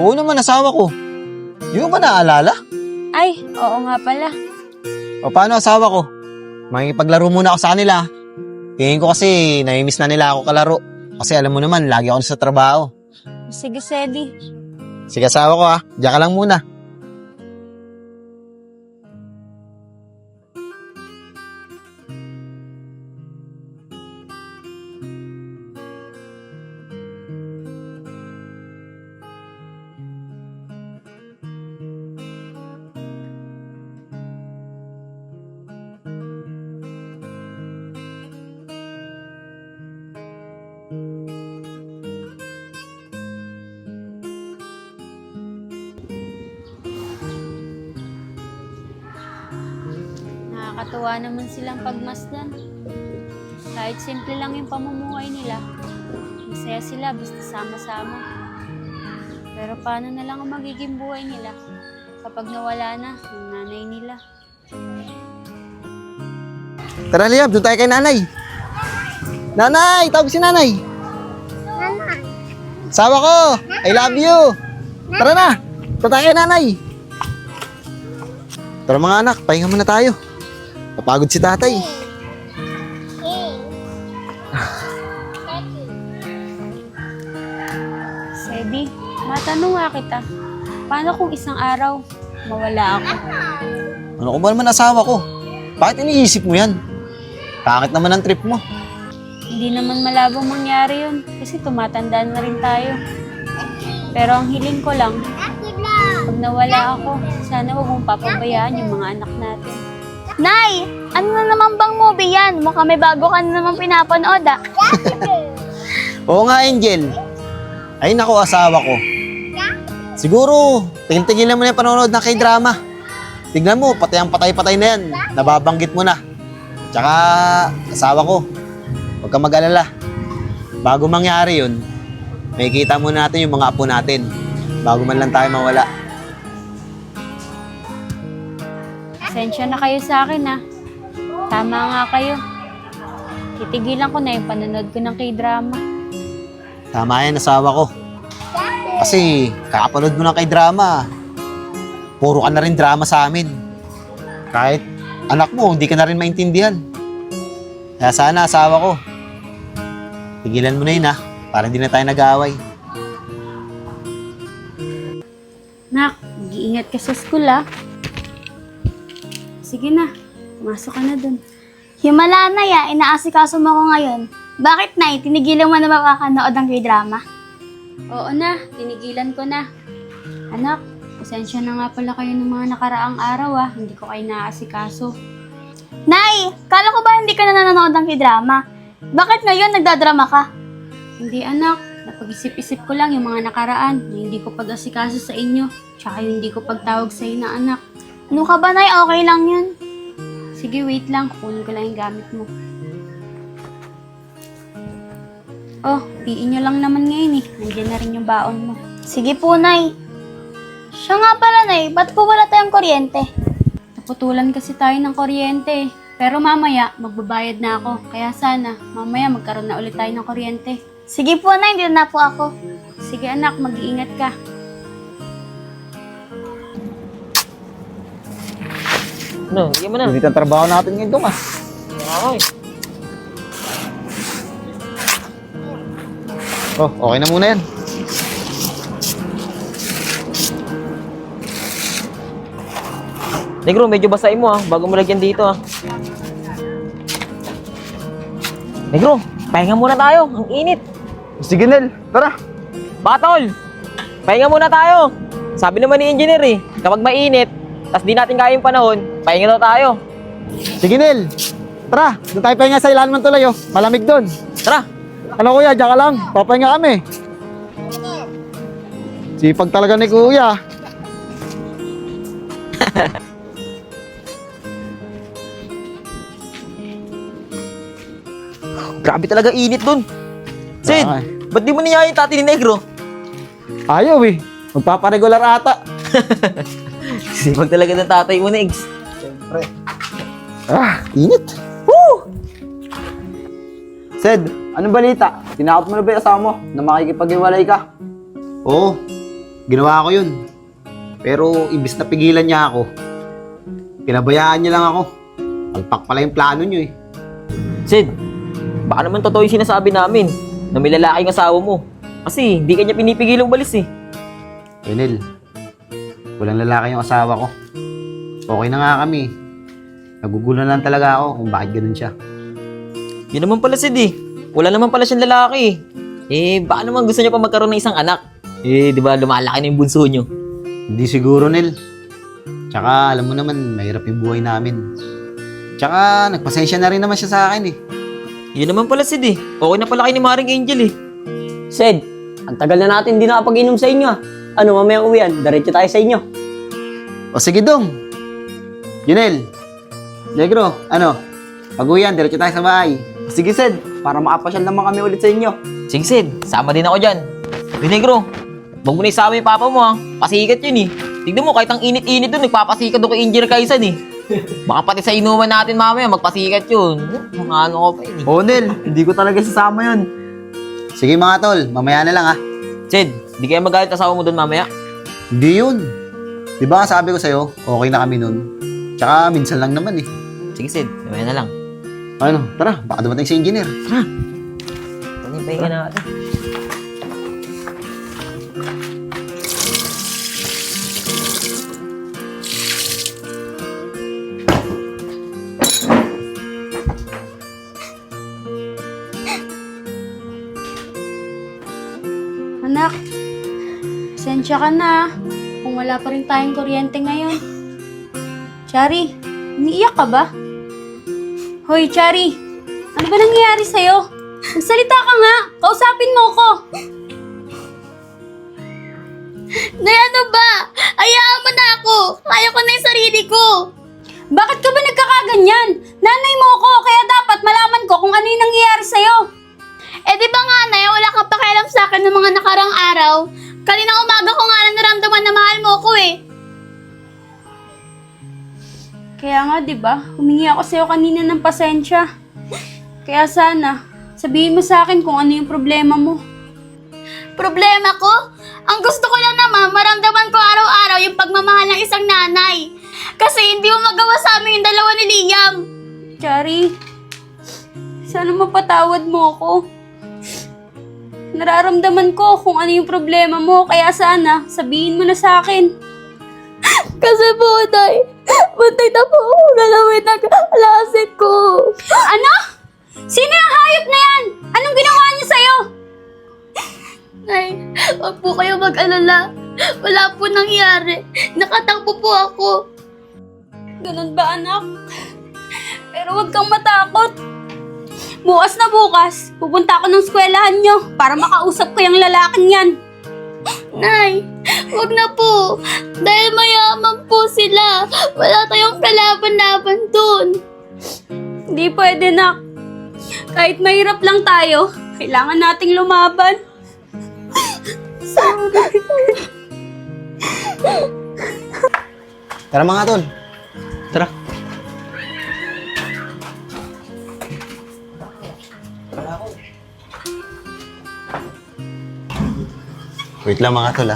Oo naman, asawa ko. Di mo ba naaalala? Ay, oo nga pala. O paano, asawa ko? Makikipaglaro muna ako sa kanila. Tingin ko kasi, namimiss na nila ako kalaro. Kasi alam mo naman, lagi ako sa trabaho. Sige, Sedi. Sige, asawa ko ha. Diyan ka lang muna. Nakakatuwa naman silang pagmasdan. Kahit simple lang yung pamumuhay nila, masaya sila basta sama-sama. Pero paano na lang ang magiging buhay nila kapag nawala na yung nanay nila? Tara, Liam, doon tayo kay nanay. Nanay! Tawag si nanay. Nanay. Asawa ko! I love you! Tara na! Doon tayo kay nanay. Tara mga anak, pahinga muna tayo. Napagod si tatay. Sedi, matanong nga kita, paano kung isang araw mawala ako? Ano ko ba naman asawa ko? Bakit iniisip mo yan? Pangit naman ang trip mo. Hindi naman malabong mangyari yun kasi tumatanda na rin tayo. Pero ang hiling ko lang, pag nawala ako, sana huwag mong papabayaan yung mga anak natin. Nay, ano na naman bang movie yan? Mukhang may bago ka na naman pinapanood ah. Oo nga, Angel. Ay nako, asawa ko. Siguro, tigil-tigilan mo na yung panonood ng K-drama. Tignan mo, pati ang patay-patay na yan. Nababanggit mo na. Tsaka, asawa ko, huwag kang mag-alala. Bago mangyari yun, makikita muna natin yung mga apo natin. Bago man lang tayo mawala. Pasensya na kayo sa akin ha. Tama nga kayo. Titigilan ko na yung panonood ko ng K-drama. Tama yan, asawa ko. Kasi, kakapanood mo ng K-drama, puro ka na rin drama sa amin. Kahit anak mo, hindi ka na rin maintindihan. Kaya sana, asawa ko, tigilan mo na yun ha, para hindi na tayo nag-aaway. Nak, mag-iingat ka sa school ha. Sige na, pumasok ka na dun. Himala na ya, inaasikaso mo ko ngayon. Bakit Nay, tinigilan mo na makakanood ng K-drama? Oo na, tinigilan ko na. Anak, pasensya na nga pala kayo ng mga nakaraang araw ah. Hindi ko kayo naaasikaso. Nay, kala ko ba hindi ka na nanonood ng K-drama? Bakit ngayon nagdadrama ka? Hindi anak, napag-isip-isip ko lang yung mga nakaraan na hindi ko pag-asikaso sa inyo. Tsaka yung hindi ko pagtawag sa na anak. Ano ka ba Nay? Okay lang yun. Sige, wait lang. Kukunin ko lang yung gamit mo. Oh, piin nyo lang naman ngayon eh. Nandiyan na rin yung baon mo. Sige po Nay. Siya nga pala, Nay. Ba't po wala tayong kuryente? Naputulan kasi tayo ng kuryente. Pero mamaya, magbabayad na ako. Kaya sana, mamaya magkaroon na ulit tayo ng kuryente. Sige po, Nay. Hindi na po ako. Sige anak, mag-iingat ka. Ano, bigyan mo na. Hindi ang trabaho natin ngayon dong ah. Okay. Oh, okay na muna yan. Negro, medyo basahin mo bago mo lagyan dito Negro, pahinga muna tayo. Ang init. Sige, Nel. Tara. Batol! Pahinga muna tayo. Sabi naman ni engineer kapag mainit, tas di natin kaya yung panahon, pahinga daw tayo. Sige, Nel. Tara, doon tayo pahinga sa ilalim ng tulay, oh. Malamig doon. Tara! Ano kuya, diyan ka lang. Papahinga kami. Sipag talaga ni kuya. Grabe talaga init dun. Sid, Ay. ba't di mo niya yung tati ni Negro? Ayaw eh. Magpaparegular ata. Sipag talaga ng tatay mo, Negs. Siyempre. Init. Woo! Sed, anong balita? Tinakot mo na ba yung asawa mo na makikipag-iwalay ka? Oo, ginawa ko yun. Pero imbis na pigilan niya ako, pinabayaan niya lang ako. Alpak pala yung plano niyo eh. Sid, baka naman totoo yung sinasabi namin na may lalaking asawa mo. Kasi hindi kanya pinipigilang umalis Enel, walang lalaki yung asawa ko. Okay na nga kami. Nagugulan lang talaga ako kung bakit ganun siya. Yun naman pala Sid Wala naman pala siyang lalaki baka naman gusto niya pa magkaroon ng isang anak. Di ba lumalaki na yung bunso niyo? Hindi siguro, Nel. Tsaka, alam mo naman, mahirap yung buhay namin. Tsaka, nagpasensya na rin naman siya sa akin eh. Yun naman pala Sid Okay na pala kayo ni Maring Angel Sed, ang tagal na natin hindi nakapag-inom sa inyo. Ano, mamayang uwian, diretso tayo sa inyo. O sige, Dong. Junel, Negro, ano? Pag-uwian, diretso tayo sa bahay. Sige, Sed, para makapasyal naman kami ulit sa inyo. Sige Sid, sama din ako dyan. Negro, wag mo na isama yung papa mo Pasikat yun Tignan mo, kahit ang init-init dun, nagpapasikat doon kay Engineer Kaisan Baka pati sa inuman natin mamaya, magpasikat yun. Mga ano ko pa yun Oo, Nel, hindi ko talaga sasama yun. Sige mga tol, mamaya na lang ha. Sid, di kaya magalit asawa mo doon mamaya? Hindi yun. Di ba sabi ko sa'yo, okay na kami nun. Tsaka minsan lang naman eh. Sige Sid, mamaya na lang. Ano, tara, baka dumating si engineer. Ano yung pahinga natin? Anak, pasensya ka na kung wala pa rin tayong kuryente ngayon. Chari, umiiyak ka ba? Hoy, Chari, ano ba nangyayari sa'yo? Magsalita ka nga, kausapin mo ko. Nay, ano ba? Hayaan mo na ako. Kaya ko na yung sarili ko. Bakit ka ba nagkakaganyan? Nanay mo ko, kaya dapat malaman ko kung ano yung nangyayari sa'yo. Di ba nga, Nay, wala kang pakialam sa akin ng mga nakarang araw? Kaninang umaga ko nga lang naramdaman na mahal mo ko Kaya nga, di ba, humingi ako sa'yo kanina ng pasensya. Kaya sana, sabihin mo sa akin kung ano yung problema mo. Problema ko? Ang gusto ko lang naman, maramdaman ko araw-araw yung pagmamahal ng isang nanay. Kasi hindi mo magawa sa amin yung dalawa ni Liam. Chari, sana mapatawad mo ako. Nararamdaman ko kung ano yung problema mo, kaya sana, sabihin mo na sa akin. Kasi po, Nay, bantay na po ako galawin ng alasin ko. Ano? Sino yung hayop na yan? Anong ginawa niya sa'yo? Nay, huwag po kayo mag-alala. Wala po nangyari. Nakatakbo po ako. Ganun ba, anak? Pero huwag kang matakot. Bukas na bukas, pupunta ako ng eskwelahan nyo para makausap ko yung lalaking yan. Nay, huwag na po. Dahil mayaman po sila. Wala tayong kalaban-laban dun. Hindi pwede, nak. Kahit mahirap lang tayo, kailangan nating lumaban. Sorry. Tara mga tol. Tara. Wait lang mga tol,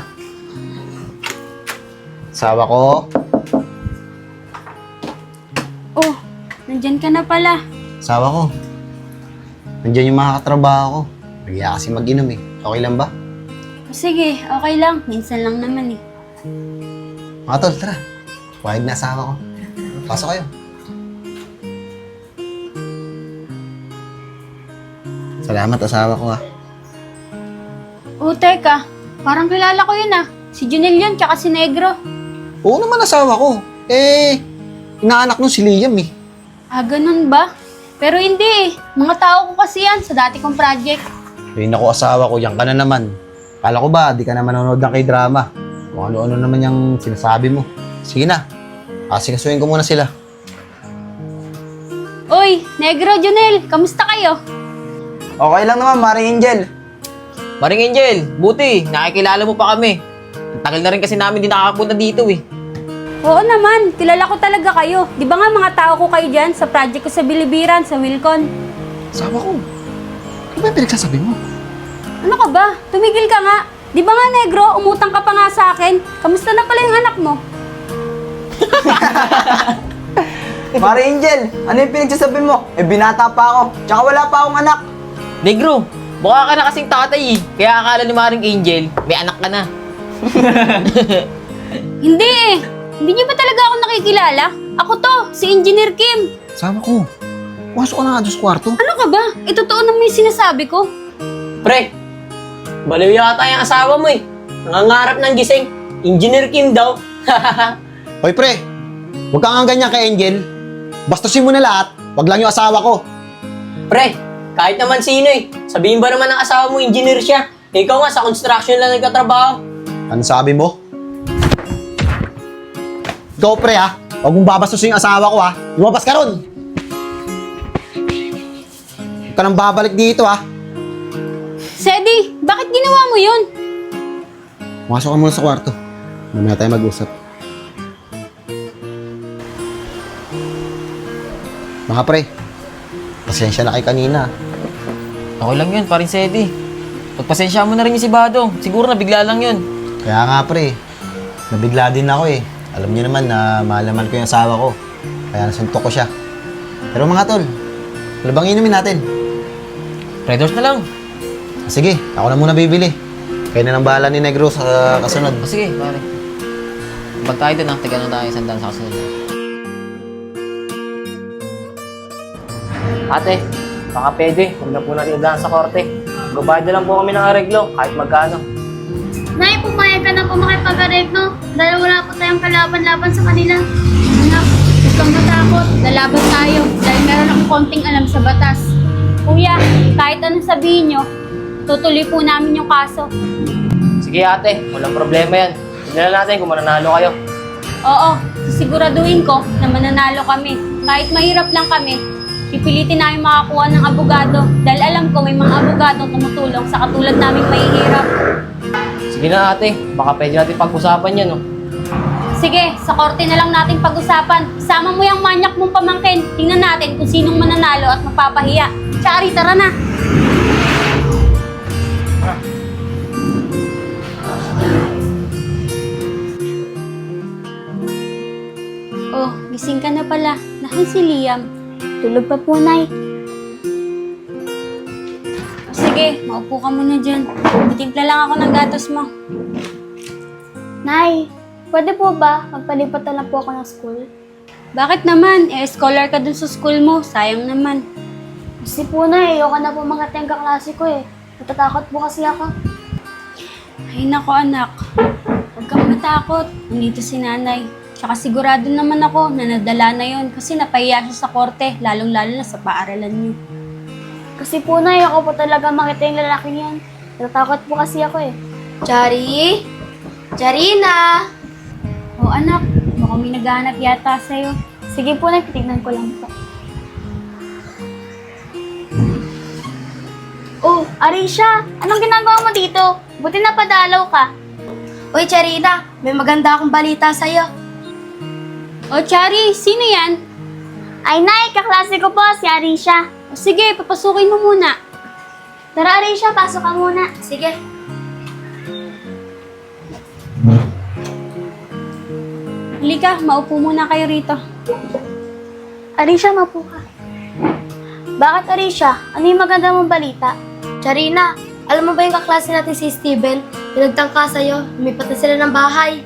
Asawa ko. Oh, nandyan ka na pala. Asawa ko. Nandiyan yung mga katrabaho ko. Nagyaya kasi mag-inom eh. Okay lang ba? Sige, okay lang. Minsan lang naman eh. Mga tol, tara. Wahid na asawa ko. Pasok kayo. Salamat asawa ko Oh, teka. Parang kilala ko yun ah. Si Junel yun, tsaka si Negro. Oo naman asawa ko. Inaanak nung si Liam eh. Ah, ganun ba? Pero hindi eh. Mga tao ko kasi yan sa dati kong project. Naku asawa ko, yan ka na naman. Kala ko ba, di ka na manonood ng K-drama. Kung ano-ano naman yung sinasabi mo. Sige na. Asikasuhin ko muna sila. Uy, Negro, Junel, kamusta kayo? Okay lang naman, Maring Angel. Maring Angel, buti, nakikilala mo pa kami. Ang tagal na rin kasi namin di nakakapunta dito eh. Oo naman, kilala ko talaga kayo. Di ba nga mga tao ko kayo dyan sa project ko sa Bilibiran, sa Wilcon? Asawa ko, ano ba yung pinagsasabi mo? Ano ka ba? Tumigil ka nga. Di ba nga, Negro, umutang ka pa nga sa akin? Kamusta na pala yung anak mo? Maring Angel, ano yung pinagsasabi mo? Binata pa ako, tsaka wala pa akong anak. Negro, mukha ka na kasing tatay eh. Kaya akala ni Maring Angel, may anak ka na. Hindi eh. Hindi niyo ba talaga ako nakikilala? Ako to, si Engineer Kim. Asawa ko, pasok ka na nga doon sa kwarto. Ano ka ba? Totoo naman yung sinasabi ko. Pre, baliw yata yung asawa mo eh. Nangangarap ng gising. Engineer Kim daw. Hoy pre, huwag ka nga ganyan kay Angel. Bastusin mo na lahat, wag lang yung asawa ko. Pre, kahit naman sino eh. Sabihin ba naman ng asawa mo, engineer siya? Ikaw nga, sa construction lang nagkatrabaho. Ano sabi mo? Ikaw pre huwag mong babastusin yung asawa ko Lumabas ka ron! Huwag ka nang babalik dito Sedi, bakit ginawa mo yun? Masok ka muna sa kwarto. Mamaya tayo mag-usap. Mga pre, pasensya na kay kanina. Okay lang yun, paring Sedi. Pagpasensya mo na rin yung si Badong. Siguro nabigla lang yun. Kaya nga pre, nabigla din ako Alam niyo naman na mahal naman ko yung asawa ko. Kaya nasuntok ko siya. Pero mga tol, ano bang inumin natin? Red Horse na lang. Sige, ako na muna bibili. Kayo na nang bahala ni Negro sa kasunod. Sige, pare. Pag tayo dun tiga na tayo sandal sa kasunod. Ate, baka pwede. Huwag na po natin idaan sa korte. Magbabayad na lang po kami ng areglo, kahit magkano. Nay, pumayag ka na po makipag-areglo dahil wala po tayong kalaban-laban sa kanila. Anak, huwag kang matakot. Lalaban tayo dahil meron akong konting alam sa batas. Kuya, kahit anong sabihin nyo, tutuloy po namin yung kaso. Sige ate, walang problema yan. Tignan natin kung mananalo kayo. Oo, sisiguraduhin ko na mananalo kami. Kahit mahirap lang kami, pipilitin namin makakuha ng abogado dahil alam ko may mga abogadong tumutulong sa katulad naming mahihirap. Sige na ate, baka pwede natin pag-usapan yan, no? Sige, sa korte na lang natin pag-usapan. Isama mo yung manyak mong pamangkin. Tingnan natin kung sinong mananalo at mapapahiya. Chari, tara na! Oh, gising ka na pala. Nasaan si Liam? Tulog pa po, Nay. Sige, maupo ka muna dyan. Itimpla lang ako ng gatos mo. Nay, pwede po ba magpalipat na lang po ako ng school? Bakit naman? Scholar ka dun sa school mo. Sayang naman. Kasi po, Nay, ayoko na po mga kaklase ko Natatakot po kasi ako. Ay nako anak. Huwag kang matakot. Nandito si nanay. Tsaka sigurado naman ako na nadala na yon kasi napahiya siya sa korte, lalong-lalo na sa paaralan niyo. Kasi po, Nay, ako po talaga makita yung lalaking yan. Natatakot po kasi ako Chari? Charina? O anak, baka may naghahanap yata sa'yo. Sige po, Nay, titignan ko lang po. Oh, Arisha, anong ginagawa mo dito? Buti napadalaw ka. Uy, Charina, may maganda akong balita sa'yo. O, Chari, sino yan? Ay, Nay, kaklase ko po, si Arisha. O, sige, papasukin mo muna. Tara, Arisha, pasok ka muna. Sige. Halika, maupo muna kayo rito. Arisha, mapo ka. Bakit, Arisha? Ano yung maganda mong balita? Charina, alam mo ba yung kaklase natin si Steven? Yung nagtangka sa'yo, lumipat na sila ng bahay.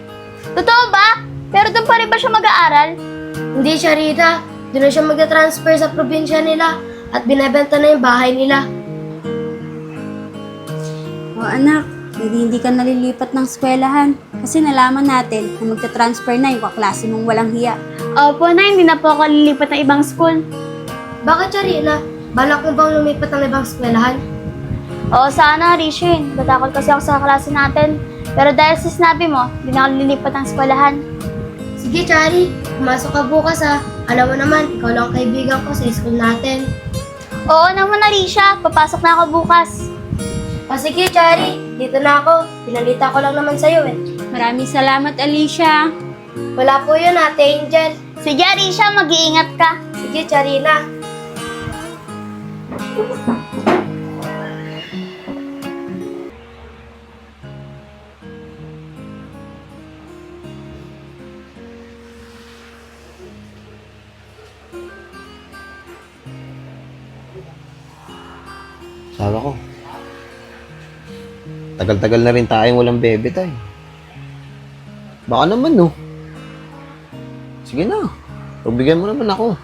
Totoo ba? Pero doon pa rin ba siya mag-aaral? Hindi, Charina. Doon na siya magta-transfer sa probinsya nila at binebenta na yung bahay nila. O, anak, hindi ka nalilipat ng eskwelahan. Kasi nalaman natin na magta-transfer na yung kaklase mong walang hiya. Opo, Nay, hindi na po ako lilipat ng ibang school. Bakit, Charina? Balak mo bang lumipat ng ibang eskwelahan? Oo, sana, Rishin. Natakot kasi ako sa klase natin. Pero dahil sa sinabi mo, hindi na ako lilipat ng eskwelahan. Sige, Chari. Pumasok ka bukas ha. Alam mo naman, ikaw lang ang kaibigan ko sa school natin. Oo naman, Arisha. Papasok na ako bukas. O sige, Chari. Dito na ako. Pinalita ko lang naman sa'yo eh. Maraming salamat, Alicia. Wala po yun, Ate Angel. Sige, Arisha. Mag-iingat ka. Sige, Charina. Sawa ko. Tagal-tagal na rin tayong walang bebe tayo. Baka naman, no? Sige na. Pagbigyan mo naman ako.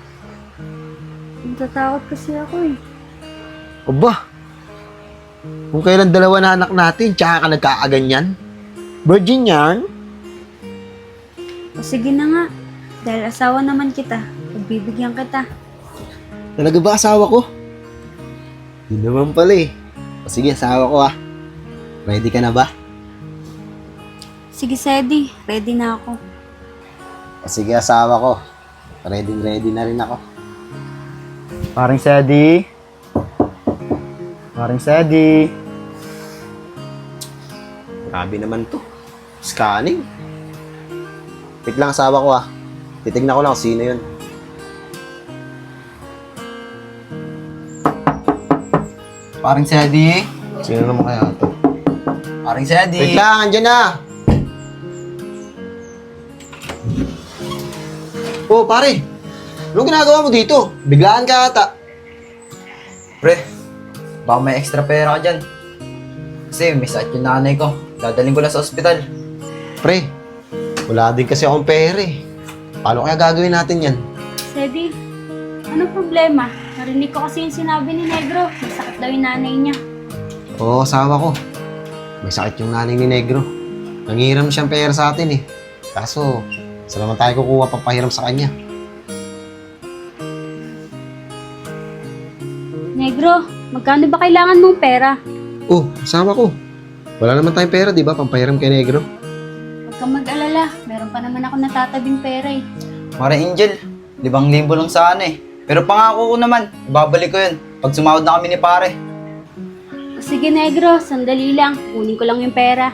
Natatakot kasi ako eh. Aba, kung kailan dalawa na anak natin, tsaka ka nagkakaganyan? Virgin yan? O sige na nga. Dahil asawa naman kita, pagbibigyan kita. Talaga ba asawa ko? Hindi naman pala eh. O sige, asawa ko ah. Ready ka na ba? Sige, Sedi. Ready na ako. O sige, asawa ko. Ready na rin ako. Paring Sedi. Paring Sedi. Grabe naman to. Scanning. Wait lang, asawa ko ah. Titignan ko lang kung sino yun. Paring Sedi. Sino naman kaya to? Paring Sedi. Wait lang, andyan na! Oh, pare. Anong ginagawa mo dito? Biglaan ka ata. Pre, baka may extra pera ka dyan. Kasi may sakit yung nanay ko. Dadaling ko lang sa ospital. Pre, wala din kasi akong pera eh. Paano kaya gagawin natin yan? Sedi, ano problema? Narinig ko kasi yung sinabi ni Negro. Masakit daw yung nanay niya. Oo, asawa ko. May sakit yung nanay ni Negro. Nangihiram siyang pera sa atin eh. Kaso, saan naman tayo kukuha pampahiram sa kanya? Negro, magkano ba kailangan mong pera? Oh, asawa ko. Wala naman tayong pera, di ba? Pampahiram kay Negro. Huwag kang mag-alala. Meron pa naman ako natatabing pera eh. Mare Angel, 5,000 lang sana eh. Pero pangako ko naman, ibabalik ko yun pag sumahod na kami ni pare. O sige, Negro. Sandali lang. Kunin ko lang yung pera.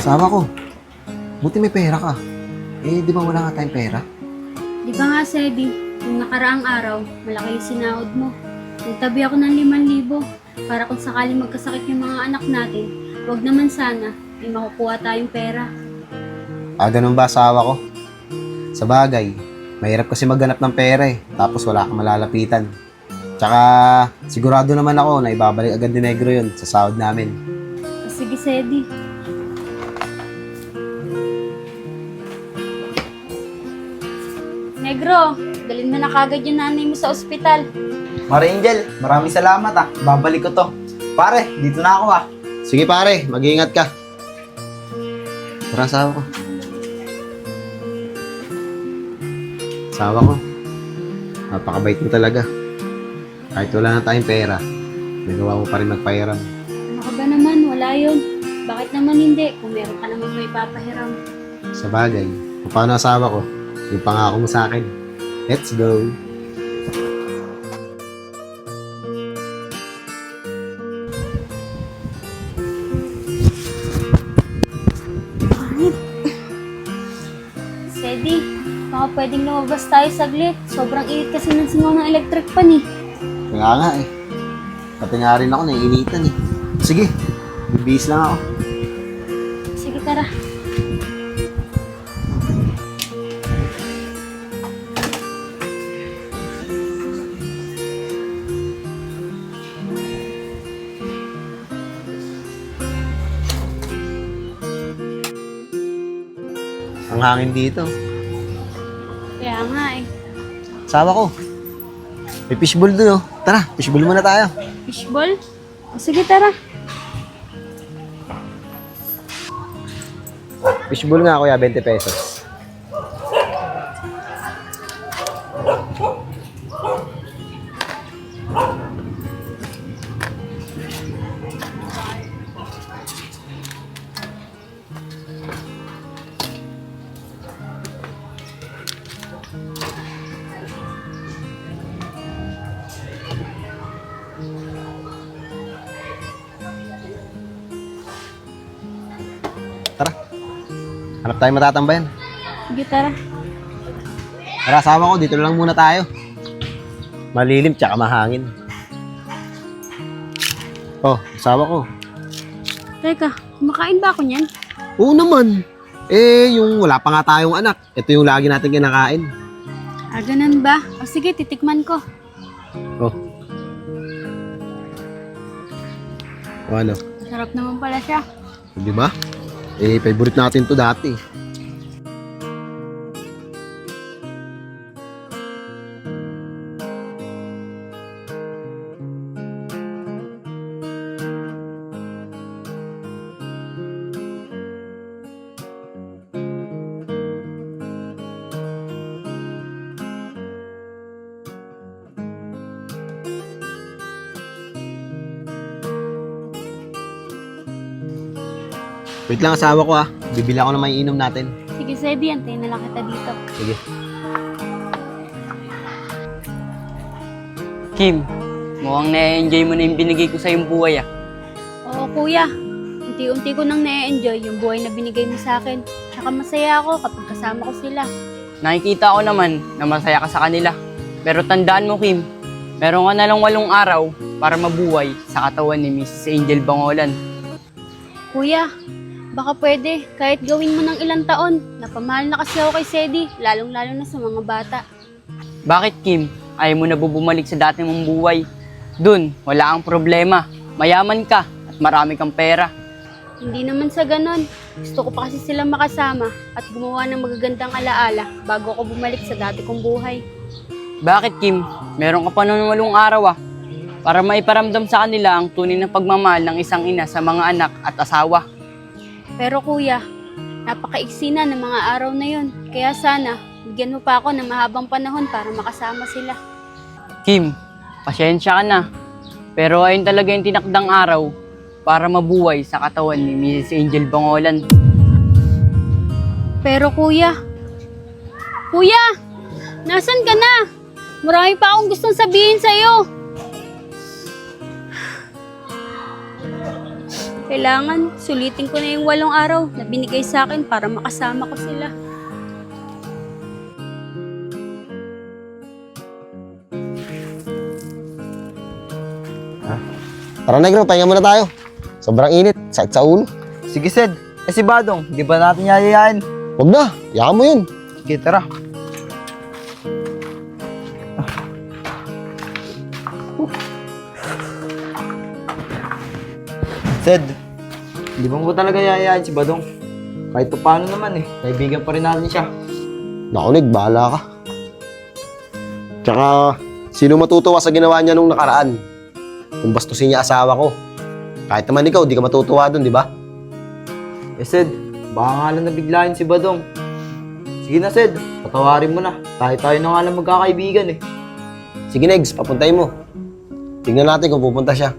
Asawa ko. Buti may pera ka. Eh, di ba wala nga tayong pera? Di ba nga, Sedi? Yung nakaraang araw, malaki yung sinahod mo. Nagtabi ako ng 5,000 para kung sakaling magkasakit yung mga anak natin, huwag naman sana, may makukuha tayong pera. Ah, ganun ba asawa ko? Sa bagay, mahirap kasi maghanap ng pera eh. Tapos wala kang malalapitan. Tsaka, sigurado naman ako na ibabalik agad ni Negro yun sa sahod namin. O sige, Sedi. Negro, dalhin mo na kagad yung nanay mo sa ospital. Mare Angel, maraming salamat ah. Babalik ko to. Pare, dito na ako ah. Sige pare, mag-iingat ka. Tara, asawa ko. Asawa ko. Napakabait mo talaga. Kahit wala na tayong pera, nagawa mo pa rin magpahiram. Ano ka ba naman? Wala yun. Bakit naman hindi? Kung meron ka naman may papahiram. Sa bagay, kung paano asawa ko, yung pangako mo sa akin. Let's go! Baka pwedeng lumabas tayo saglit. Sobrang init kasi ng singaw ng electric pan eh. Kaya nga eh. Pati nga rin ako, naiinitan eh. Sige, bibihis lang ako. Sige, tara. Ang hangin dito. Kaya nga eh. Asawa ko. May fishbowl doon oh. Tara, fishbowl muna tayo. Fishball? O sige, tara. Fishbowl nga kuya, 20 pesos. Tara. Hanap tayo matatambayan. Sige, tara. Tara, asawa ko, dito lang muna tayo. Malilim tsaka mahangin. Oh, asawa ko. Teka, kumakain ba ako niyan? Oo naman. Eh, yung wala pa nga tayong anak. Ito yung lagi natin kinakain. Ah, ganun ba? O sige, titikman ko. Oh. O ano? Sarap naman pala siya. Di ba? Eh, favorite natin to dati. Wait lang asawa ko ah. Bibili ako ng may inom natin. Sige, Sedi, antayin na lang kita dito. Sige. Kim, mukhang na-enjoy mo na yung binigay ko sa yung buhay ah. Oo, kuya. Unti-unti ko nang na-enjoy yung buhay na binigay mo sa akin. Tsaka masaya ako kapag kasama ko sila. Nakikita ko naman na masaya ka sa kanila. Pero tandaan mo, Kim, meron ka na lang 8 araw para mabuhay sa katawan ni Mrs. Angel Bangolan. Kuya, baka pwede, kahit gawin mo ng ilang taon. Napamahal na kasi ako kay Sedi, lalong-lalo na sa mga bata. Bakit, Kim? Ayaw mo na bumalik sa dati mong buhay? Dun, wala kang problema. Mayaman ka at marami kang pera. Hindi naman sa ganon. Gusto ko pa kasi silang makasama at gumawa ng magagandang alaala bago ako bumalik sa dati kong buhay. Bakit, Kim? Meron ka pa ng 8 araw ah. Para maiparamdam sa kanila ang tunay na pagmamahal ng isang ina sa mga anak at asawa. Pero kuya, napakaiksi na ng mga araw na yun. Kaya sana, bigyan mo pa ako ng mahabang panahon para makasama sila. Kim, pasensya ka na. Pero ayun talaga yung tinakdang araw para mabuhay sa katawan ni Mrs. Angel Bangolan. Pero kuya, nasan ka na? Marami pa akong gustong sabihin sa'yo. Kailangan sulitin ko na yung 8 araw na binigay sa akin para makasama ko sila. Tara negro, pahinga muna tayo. Sobrang init, sakit sa ulo. Sige, Sed. Eh si Badong, di ba natin yayayain? Huwag na, yakan mo yun. Sige, tara. Sed, di ba mo talaga yayayain si Badong? Kahit pa paano naman eh, kaibigan pa rin natin siya. Nakunig, bahala ka. Tsaka, sino matutuwa sa ginawa niya nung nakaraan? Kung bastusin niya asawa ko. Kahit naman ikaw, di ka matutuwa dun, di ba? Eh Sed, baka nga lang nabiglayin si Badong. Sige na Sed, patawarin mo na. Tayo na nga lang magkakaibigan eh. Sige Negs, papuntahin mo. Tingnan natin kung pupunta siya.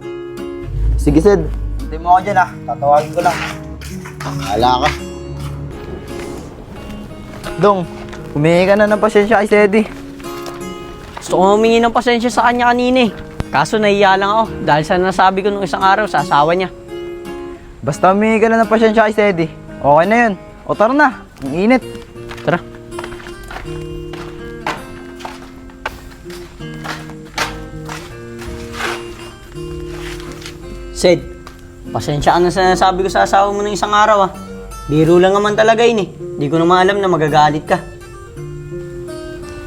Sige Sed, hintay mo ako dyan ah. Tatawagin ko lang. Bahala ka. Dong, humingi ka na ng pasensya kay Sedi. Gusto ko humingi ng pasensya sa kanya kanina eh. Kaso nahiya lang ako dahil sa nasabi ko nung isang araw sa asawa niya. Basta humingi ka na ng pasensya kay Sedi. Okay na yun. O tara na, ang init. Tara. Sid, pasensya ka na sa nasabi ko sa asawa mo ng isang araw ah. Biro lang naman talaga yun eh. Di ko naman alam na magagalit ka.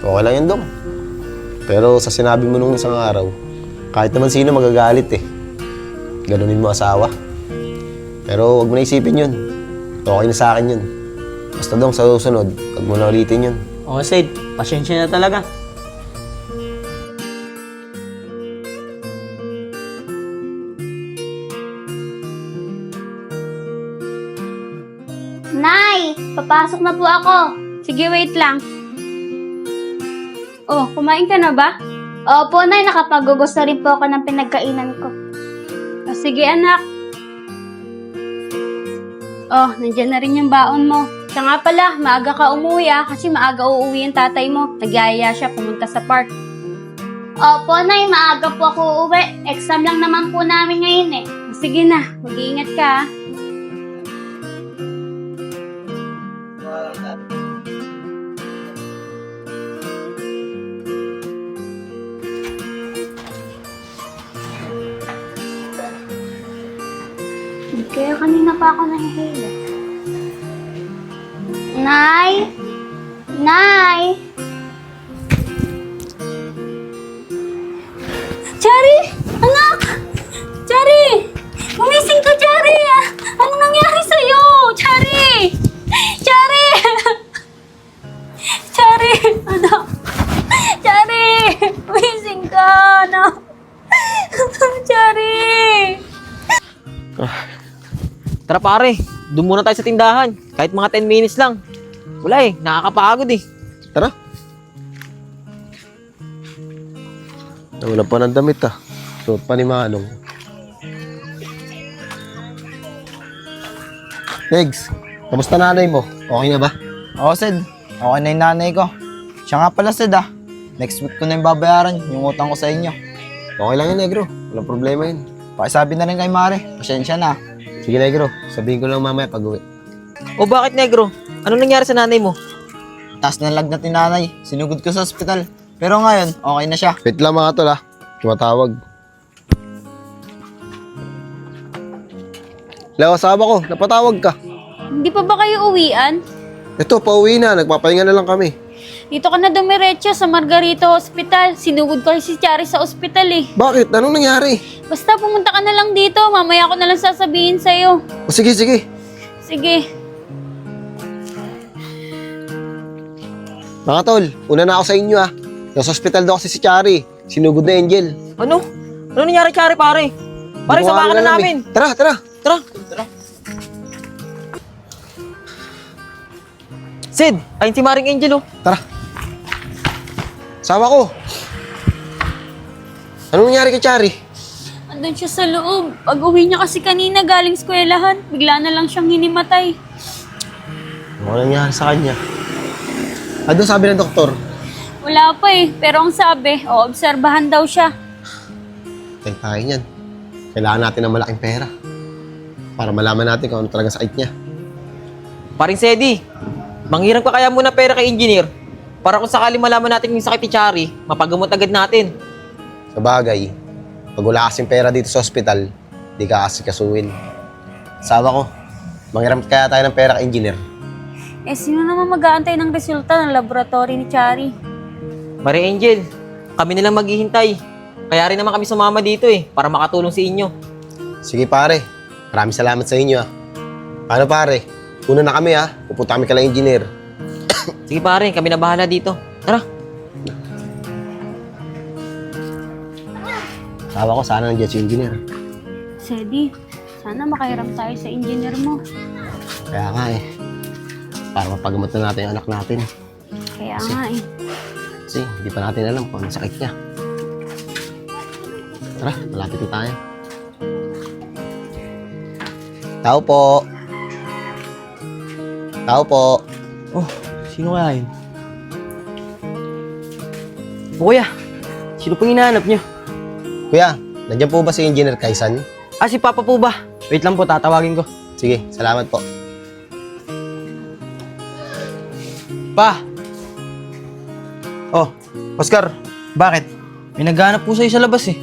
Okay lang yan, Dong. Pero sa sinabi mo nung isang araw, kahit naman sino magagalit eh. Ganunin mo asawa. Pero wag mo na isipin yun. Okay na sa akin yun. Basta Dong, sa susunod, wag mo na ulitin yun. Oo Sid, pasensya na talaga. Nay, papasok na po ako. Sige, wait lang. Oh, kumain ka na ba? Opo, Nay, nakapagugos na rin po ako ng pinagkainan ko. Oh, sige, anak. Oh, nandyan na rin yung baon mo. Siya nga pala, maaga ka umuwi kasi maaga uuwi yung tatay mo. Nagyaya siya pumunta sa park. Opo, Nay, maaga po ako uuwi. Exam lang naman po namin ngayon eh. Sige na, mag-iingat ka Kaya kanina pa ako nahihilo. Nay? Nay? Chari! Anak! Chari! Gumising ka, Chari! Anong nangyari sa'yo? Chari! Chari! Chari! Anak! Chari! Gumising ka, anak! Chari! Tara pare, doon muna tayo sa tindahan. Kahit mga 10 minutes lang. Wala nakakapagod eh. Tara. Wala pa ng damit ah. Suot pa ni Manong. Negs, kamusta nanay mo? Okay na ba? Oo, Sid. Okay na yung nanay ko. Siya nga pala, Sid ah. Next week ko na yung babayaran yung utang ko sa inyo. Okay lang yan, Negro. Walang problema yun. Pakisabi na rin kay Mare. Pasensya na. Sige, Negro. Sabihin ko lang mamaya pag-uwi. O bakit negro? Anong nangyari sa nanay mo? Taas na lagnat ni nanay. Sinugod ko sa ospital. Pero ngayon, okay na siya. Wait lang mga tol ah. Tumatawag. Hello, asawa ko. Napatawag ka. Hindi pa ba kayo uwian? Ito, pauwi na. Nagpapahinga na lang kami. Dito ka na dumiretso sa Margarito Hospital. Sinugod ko si Chari sa ospital eh. Bakit? Anong nangyari? Basta pumunta ka na lang dito. Mamaya ko na lang sasabihin sa'yo. O sige, sige. Sige. Mga tol, una na ako sa inyo ah. Nasa hospital daw kasi si Chari. Sinugod na Angel. Ano? Ano nangyari, Chari, pare? Pare, Di ko samahan ka alam na eh. namin. Tara, tara. Tara. Sid, ayun si Maring Angel oh. Tara. Asawa ko. Anong nangyari kay Chari? Andun siya sa loob. Pag uwi niya kasi kanina galing eskwelahan, bigla na lang siyang hinimatay. Ano nangyari sa kanya? Ano sabi ng doktor? Wala pa eh, pero ang sabi, obserbahan daw siya. Tayo tayo niyan. Kailangan natin ng malaking pera. Para malaman natin kung ano talaga sakit niya. Paring Sedi, manghiram ka kaya muna pera kay engineer para kung sakali malaman natin yung sakit ni Chari, mapagamot agad natin. Sa bagay, pag wala kasing pera dito sa ospital, di ka kasi kasuhin. Asawa ko, manghiram kaya tayo ng pera kay engineer. Eh, sino naman mag-aantay ng resulta ng laboratory ni Chari? Maring Angel, kami nilang maghihintay. Kaya rin naman kami sumama dito para makatulong sa inyo. Sige pare, maraming salamat sa inyo ah. Paano pare? Una na kami ah. Pupunta kami kala engineer. Sige pare, kami na bahala dito. Tara. Asawa ko, sana nandiyan si engineer. Sedi, sana makahiram tayo sa engineer mo. Kaya nga eh. Para mapagamot na natin yung anak natin. Kaya nga eh. Kasi hindi pa natin alam kung anong sakit niya. Tara, malapit na tayo. Tao po. Tao po. Oh, sino kaya yun? O kuya, sino pong hinahanap niyo? Kuya, nandiyan po ba si Engineer Kaisan? Ah, si Papa po ba? Wait lang po, tatawagin ko. Sige, salamat po. Pa! Oh, Oscar, bakit? May naghahanap po sa'yo sa labas eh.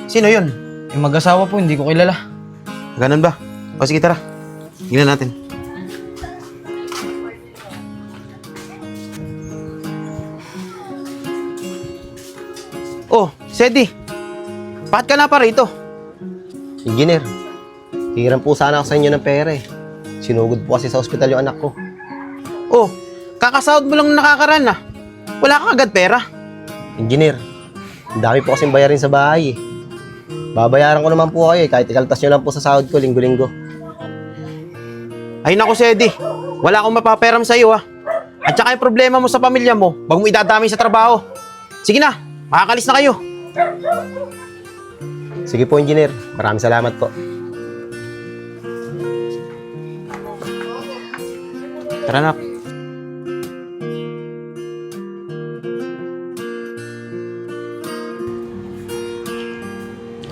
Sino yun? Yung mag-asawa po, hindi ko kilala. Ganun ba? O sige, tara. Tingnan natin. Oh, Sedi. Bakit ka na pa rito? Engineer, hiram po sana ako sa inyo ng pera eh. Sinugod po kasi sa ospital yung anak ko. Oh, kakasahod mo lang nakakaraan na. Wala ka agad pera. Engineer, ang dami po kasing bayarin sa bahay eh. Babayaran ko naman po kayo eh, kahit ikaltas nyo lang po sa sahod ko linggo-linggo. Ay naku, Sedi. Wala akong mapaperam sa iyo, ha. At saka yung problema mo sa pamilya mo, wag mo idadami sa trabaho. Sige na, makakalis na kayo. Sige po, engineer. Maraming salamat po. Tara na.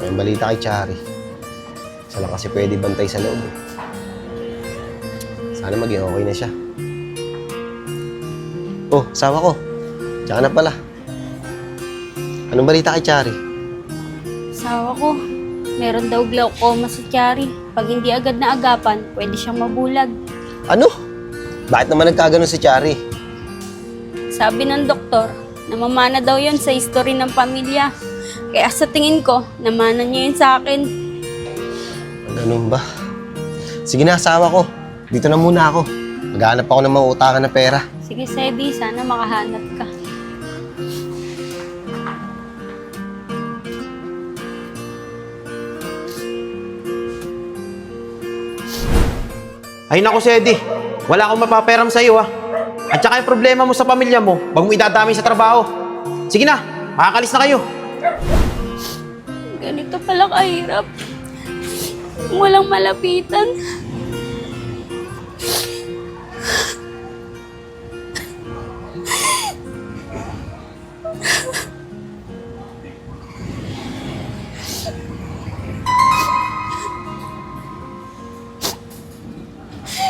May balita kay Chari. Siya lang kasi pwede bantay sa loob eh. Sana maging okay na siya. Oh, asawa ko. Diyan ka na pala. Anong balita kay Chari? Asawa ko, meron daw glaucoma si Chari. Pag hindi agad na agapan, pwede siyang mabulag. Ano? Bakit naman nagkaganon si Chari? Sabi ng doktor, namamana daw yon sa history ng pamilya. Kaya sa tingin ko, namana niya yun sa akin. Ganun ba? Sige na, asawa ko. Dito na muna ako. Maghanap ako ng mauutangan na pera. Sige, Sedi, sana makahanap ka. Ay naku, Sedi. Wala akong mapaperam sa iyo, ha. At saka yung problema mo sa pamilya mo, wag mo idadami sa trabaho. Sige na, makakalis na kayo. Ganito pala kahirap. Walang malapitan.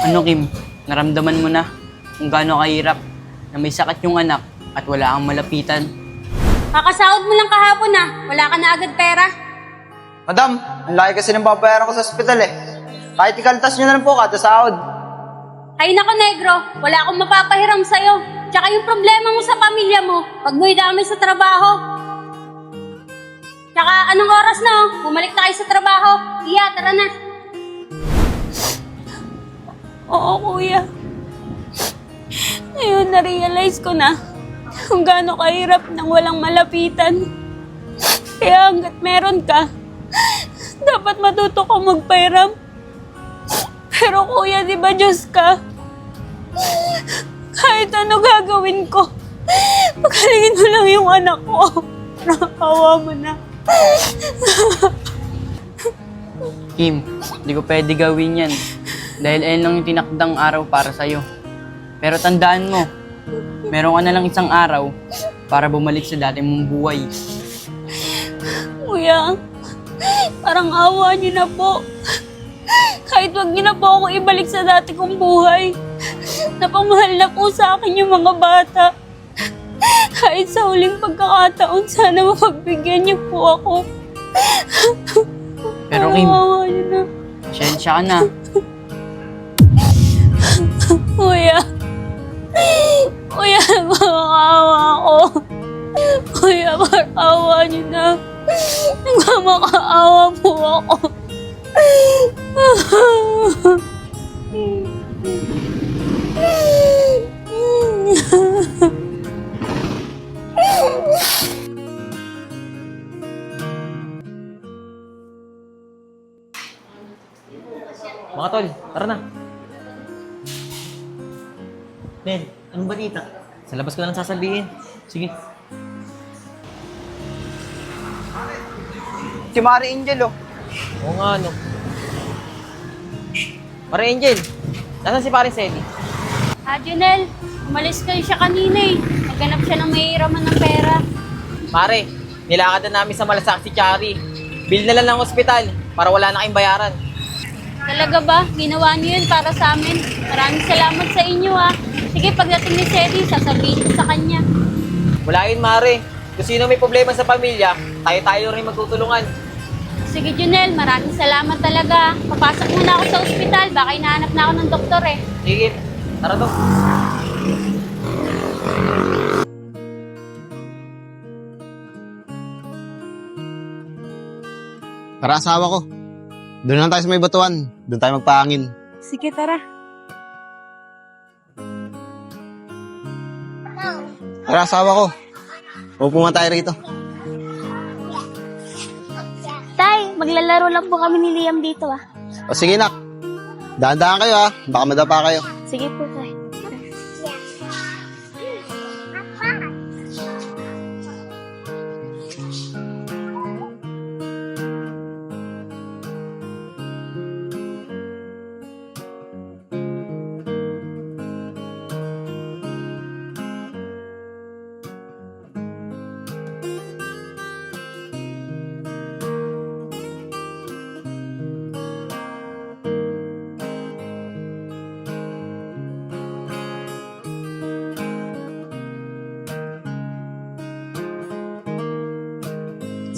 Ano, Kim? Naramdaman mo na kung gaano kahirap na may sakit yung anak at wala kang malapitan. Kakasahod mo lang kahapon na. Wala ka na agad pera. Madam, ang laki kasi ng babayaran ko sa ospital eh. Kahit ikaltas nyo na lang po kada sahod. Ay nako, Negro. Wala akong mapapahiram sa'yo. Tsaka yung problema mo sa pamilya mo, pag mo idamay sa trabaho. Tsaka anong oras na, oh? Bumalik tayo sa trabaho. Iya, tara na. Oo, kuya. Ngayon, na-realize ko na kung gaano kahirap nang walang malapitan. Kaya hanggat meron ka, dapat matuto ko magpairam. Pero kuya, di ba Diyos ka? Kahit ano gagawin ko, pagalingin mo lang yung anak ko. Nakawa mo na. Kim, hindi ko pwede gawin yan. Dahil ayun lang yung tinakdang araw para sa'yo. Pero tandaan mo, meron ka na lang isang araw para bumalik sa dati mong buhay. Kuya, parang awa niyo na po. Kahit wag niyo na po ako ibalik sa dati kong buhay. Napamahal na po sa akin yung mga bata. Kahit sa huling pagkakataon, sana mapagbigyan niyo po ako. Pero Kim, awa niyo na. pasensya ka na. Kuya. Kuya, nagmamakaawa ako. Kuya, awa niyo na. Nagmamakaawa po ako. Mga tol, tara na. Nel, anong balita? Sa labas ko na lang sasabihin. Sige. Si Mari Angel oh. Oo nga, no. Pare Angel, nasan si Pare Sedi? Junel, umalis kayo siya kanina eh. Naghanap siya ng mahihiraman ng pera. Pare, nilakad na namin sa Malasak si Chari. Bill na lang ng ospital para wala na kayong bayaran. Talaga ba? Ginawa niyo yun para sa amin. Maraming salamat sa inyo ah. Sige, pagdating ni Sedi, sasabihin ko sa kanya. Wala yun, Mare. Kung sino may problema sa pamilya, tayo-tayo rin magtutulungan. Sige, Junel, maraming salamat talaga. Papasok muna ako sa ospital. Baka hinahanap na ako ng doktor eh. Sige, tara to. Tara, asawa ko. Doon lang tayo sa may batuan. Doon tayo magpahangin. Sige, tara. Tara, asawa ko. Upo nga tayo rito. Tay, maglalaro lang po kami ni Liam dito ah. O sige, nak. Dahan-dahan kayo ha. Baka madapa kayo. Sige po, Tay.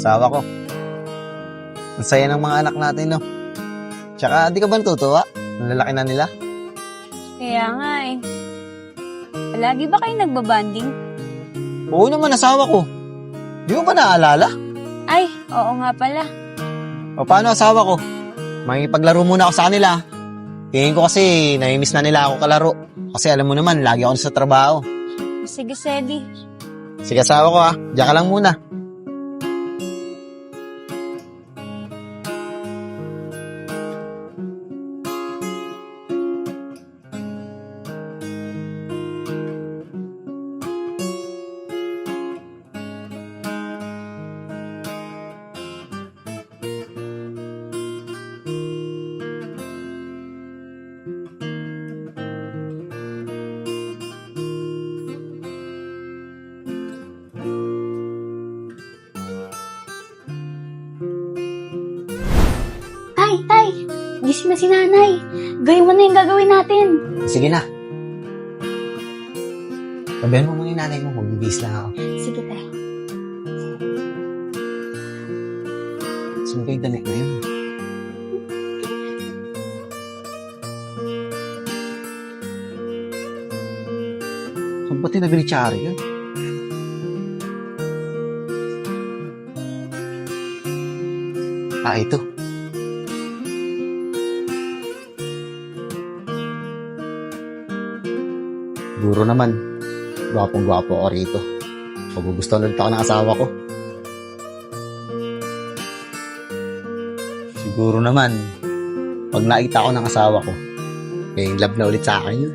Asawa ko. Ang saya ng mga anak natin, no? Tsaka, di ka ba natutuwa? Ang lalaki na nila. Kaya nga eh. Lagi ba kayo nagbabanding? Oo naman, asawa ko. Di mo ba naaalala? Ay, oo nga pala. O paano, asawa ko? Makipaglaro muna ako sa kanila. Tingin ko kasi, namimiss na nila ako kalaro. Kasi alam mo naman, lagi ako sa trabaho. Sige, Sedi. Sige, asawa ko ha. Diyan ka lang muna. Tay, gising na si nanay. Gawin mo na yung gagawin natin. Sige na. Sabihan mo muna yung nanay mo, magbibis lang ako. Sige, Tay. Saan ba yung damit na yun? Saan ba tinabi ni Chari yun? Ah, ito. Siguro naman, gwapong-gwapo ako rito. Magugustuhan ulit ako ng asawa ko. Siguro naman, pag nakita ko ng asawa ko, may love na ulit sa akin yun.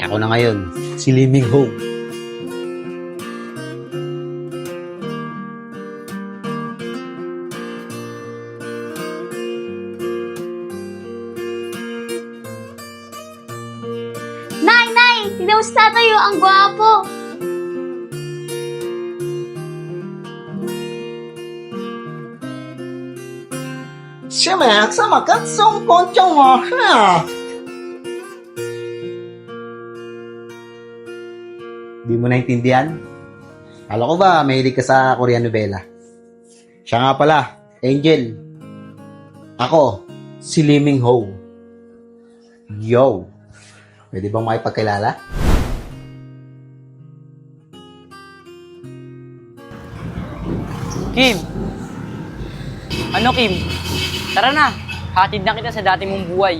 Ako na ngayon, si Lee Ming Ho. Nay! Tignan mo si tatay oh, ang gwapo. Di mo naintindihan? Kala ko ba mahilig ka sa Korean novela? Siya nga pala, Angel. Ako, si Lee Ming Ho. Yo! Pwede bang makipagkilala? Kim! Ano, Kim? Tara na! Hatid na kita sa dati mong buhay.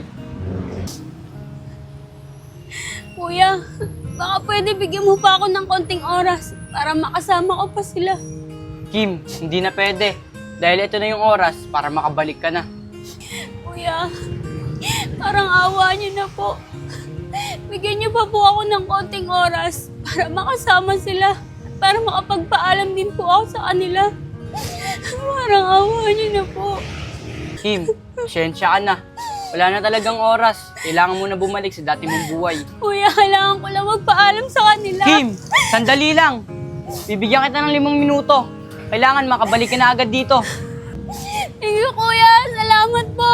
Kuya, baka pwede bigyan mo pa ako ng konting oras para makasama ko pa sila. Kim, hindi na pwede. Dahil ito na yung oras para makabalik ka na. Kuya, parang awa niyo na po. Bigyan niyo pa po ako ng konting oras para makasama sila. Para makapagpaalam din po ako sa kanila. Parang awa niyo na po. Kim, pasensya ka na. Wala na talagang oras. Kailangan mo na bumalik sa dati mong buhay. Kuya, kailangan ko lang magpaalam sa kanila. Kim, sandali lang. Bibigyan kita ng 5 minuto. Kailangan makabalik ka na agad dito. Thank you, Kuya. Salamat po.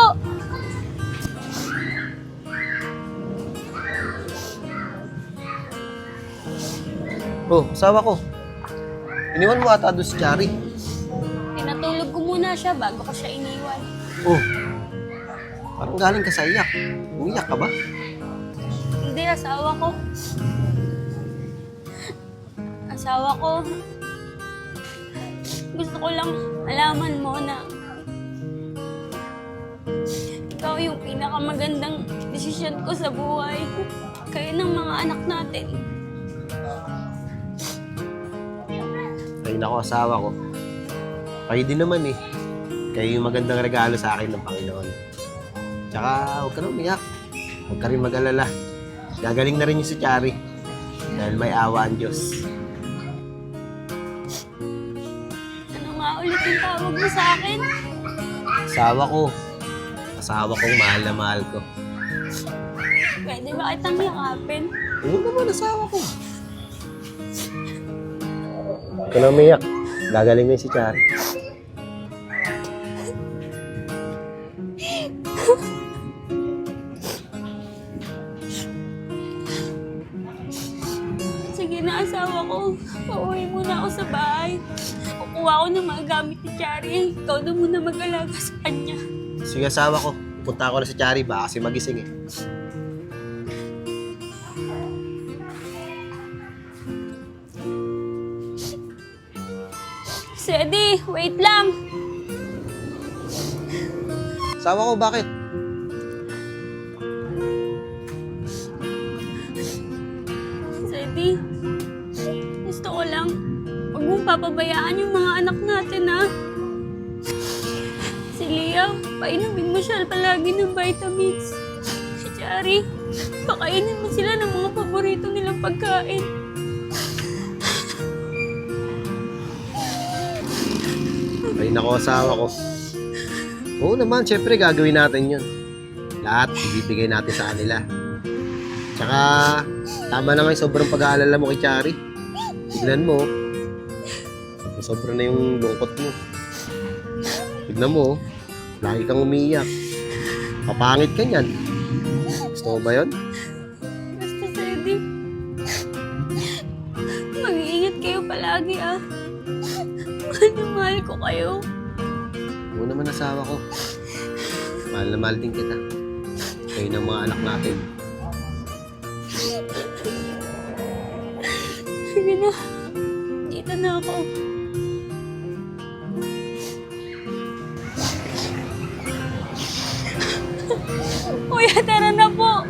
Oh, asawa ko. Iniwan mo ata doon si Chari. Pinatulog ko muna siya bago ko siya iniwan. Oh, parang galing ka sa iyak. Umiyak ka ba? Hindi, asawa ko. Asawa ko. Gusto ko lang malaman mo na ikaw yung pinakamagandang desisyon ko sa buhay. Kayo ng mga anak natin. Ay nako, asawa ko. Kayo din naman eh. Kayo yung magandang regalo sa akin ng Panginoon. Tsaka huwag ka na umiyak. Huwag ka rin mag-alala. Gagaling na rin yung si Chari. Dahil may awa ang Diyos. Ano nga ulit yung tawag mo sa akin? Asawa ko. Asawa kong mahal na mahal ko. Pwede ba kitang yakapin? Oo naman, asawa ko. Huwag ka na umiyak. Gagaling na yung si Chari. Sige na, asawa ko. Pauwi muna ako sa bahay. Kukuha ko ng mga gamit ni Chari. Ikaw na muna mag-alaga sa kanya. Sige, asawa ko. Punta ako na si Chari. Baka kasi magising eh. Sedi, wait lang. Asawa ko, bakit? Sedi, gusto ko lang. Huwag mong papabayaan yung mga anak natin, ha? Si Lea, painumin mo siya palagi ng vitamins. Si Chari, pakainin mo sila ng mga paborito nilang pagkain. Ay nako, asawa ko. Oo naman, syempre gagawin natin yun. Lahat, ibibigay natin sa kanila. Tsaka, tama na nga yung sobrang pag-aalala mo kay Chari. Tignan mo, sobra na yung lungkot mo. Tignan mo, lagi kang umiiyak. Papangit ka niyan. Gusto mo ba yun? Basta, Sedi, mag-iingat kayo palagi, ah. Mahal na mahal ko kayo. Oo naman, asawa ko. Mahal na mahal din kita. Kayo ng mga anak natin. Sige na, dito na ako. Kuya, tara na po.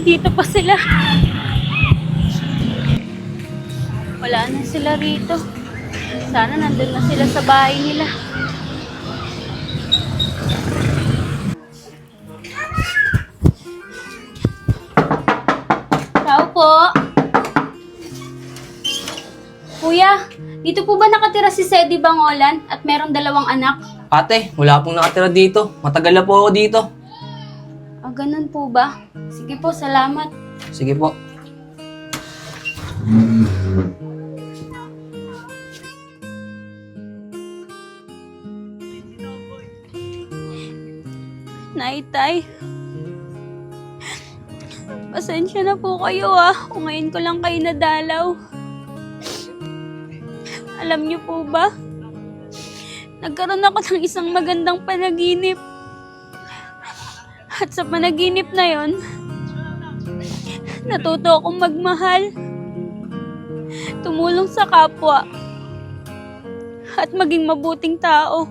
Dito pa sila. Wala na sila rito. Sana nandun na sila sa bahay nila. Tao po. Kuya, dito po ba nakatira si Sedi Bangolan at merong 2 anak? Ate, wala pong nakatira dito. Matagal na po ako dito. Ah, ganun po ba? Sige po, salamat. Sige po. Naitay. Pasensya na po kayo, ah. Kung ngayon ko lang kayo nadalaw. Alam niyo po ba? Nagkaroon ako ng isang magandang panaginip. At sa panaginip na yon, natuto akong magmahal, tumulong sa kapwa, at maging mabuting tao.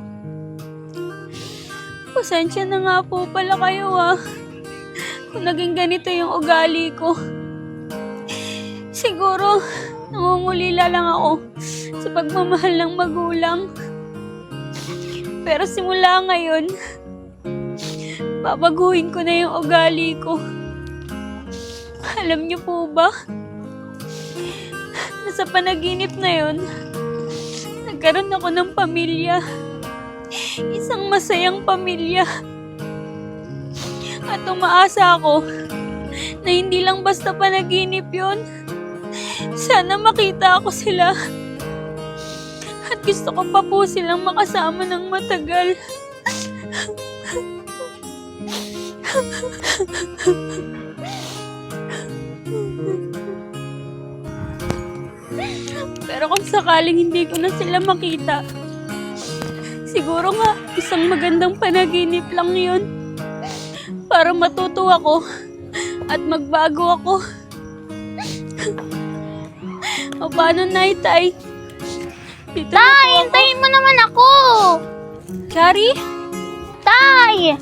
Pasensya na nga po pala kayo, ah, kung naging ganito yung ugali ko. Siguro, nangungulila lang ako sa pagmamahal ng magulang. Pero simula ngayon, babaguhin ko na yung ugali ko. Alam niyo po ba, na sa panaginip na yun, Nagkaroon ako ng pamilya. Isang masayang pamilya. At umaasa ako na hindi lang basta panaginip yun. Sana makita ako sila. At gusto ko pa po silang makasama ng matagal. Pero kung sakaling hindi ko na sila makita, siguro nga isang magandang panaginip lang yun. Para matuto ako at magbago ako. O paano, Nay, Tay? Dito na Tay, po ako. hintayin mo naman ako! Chari? Tay!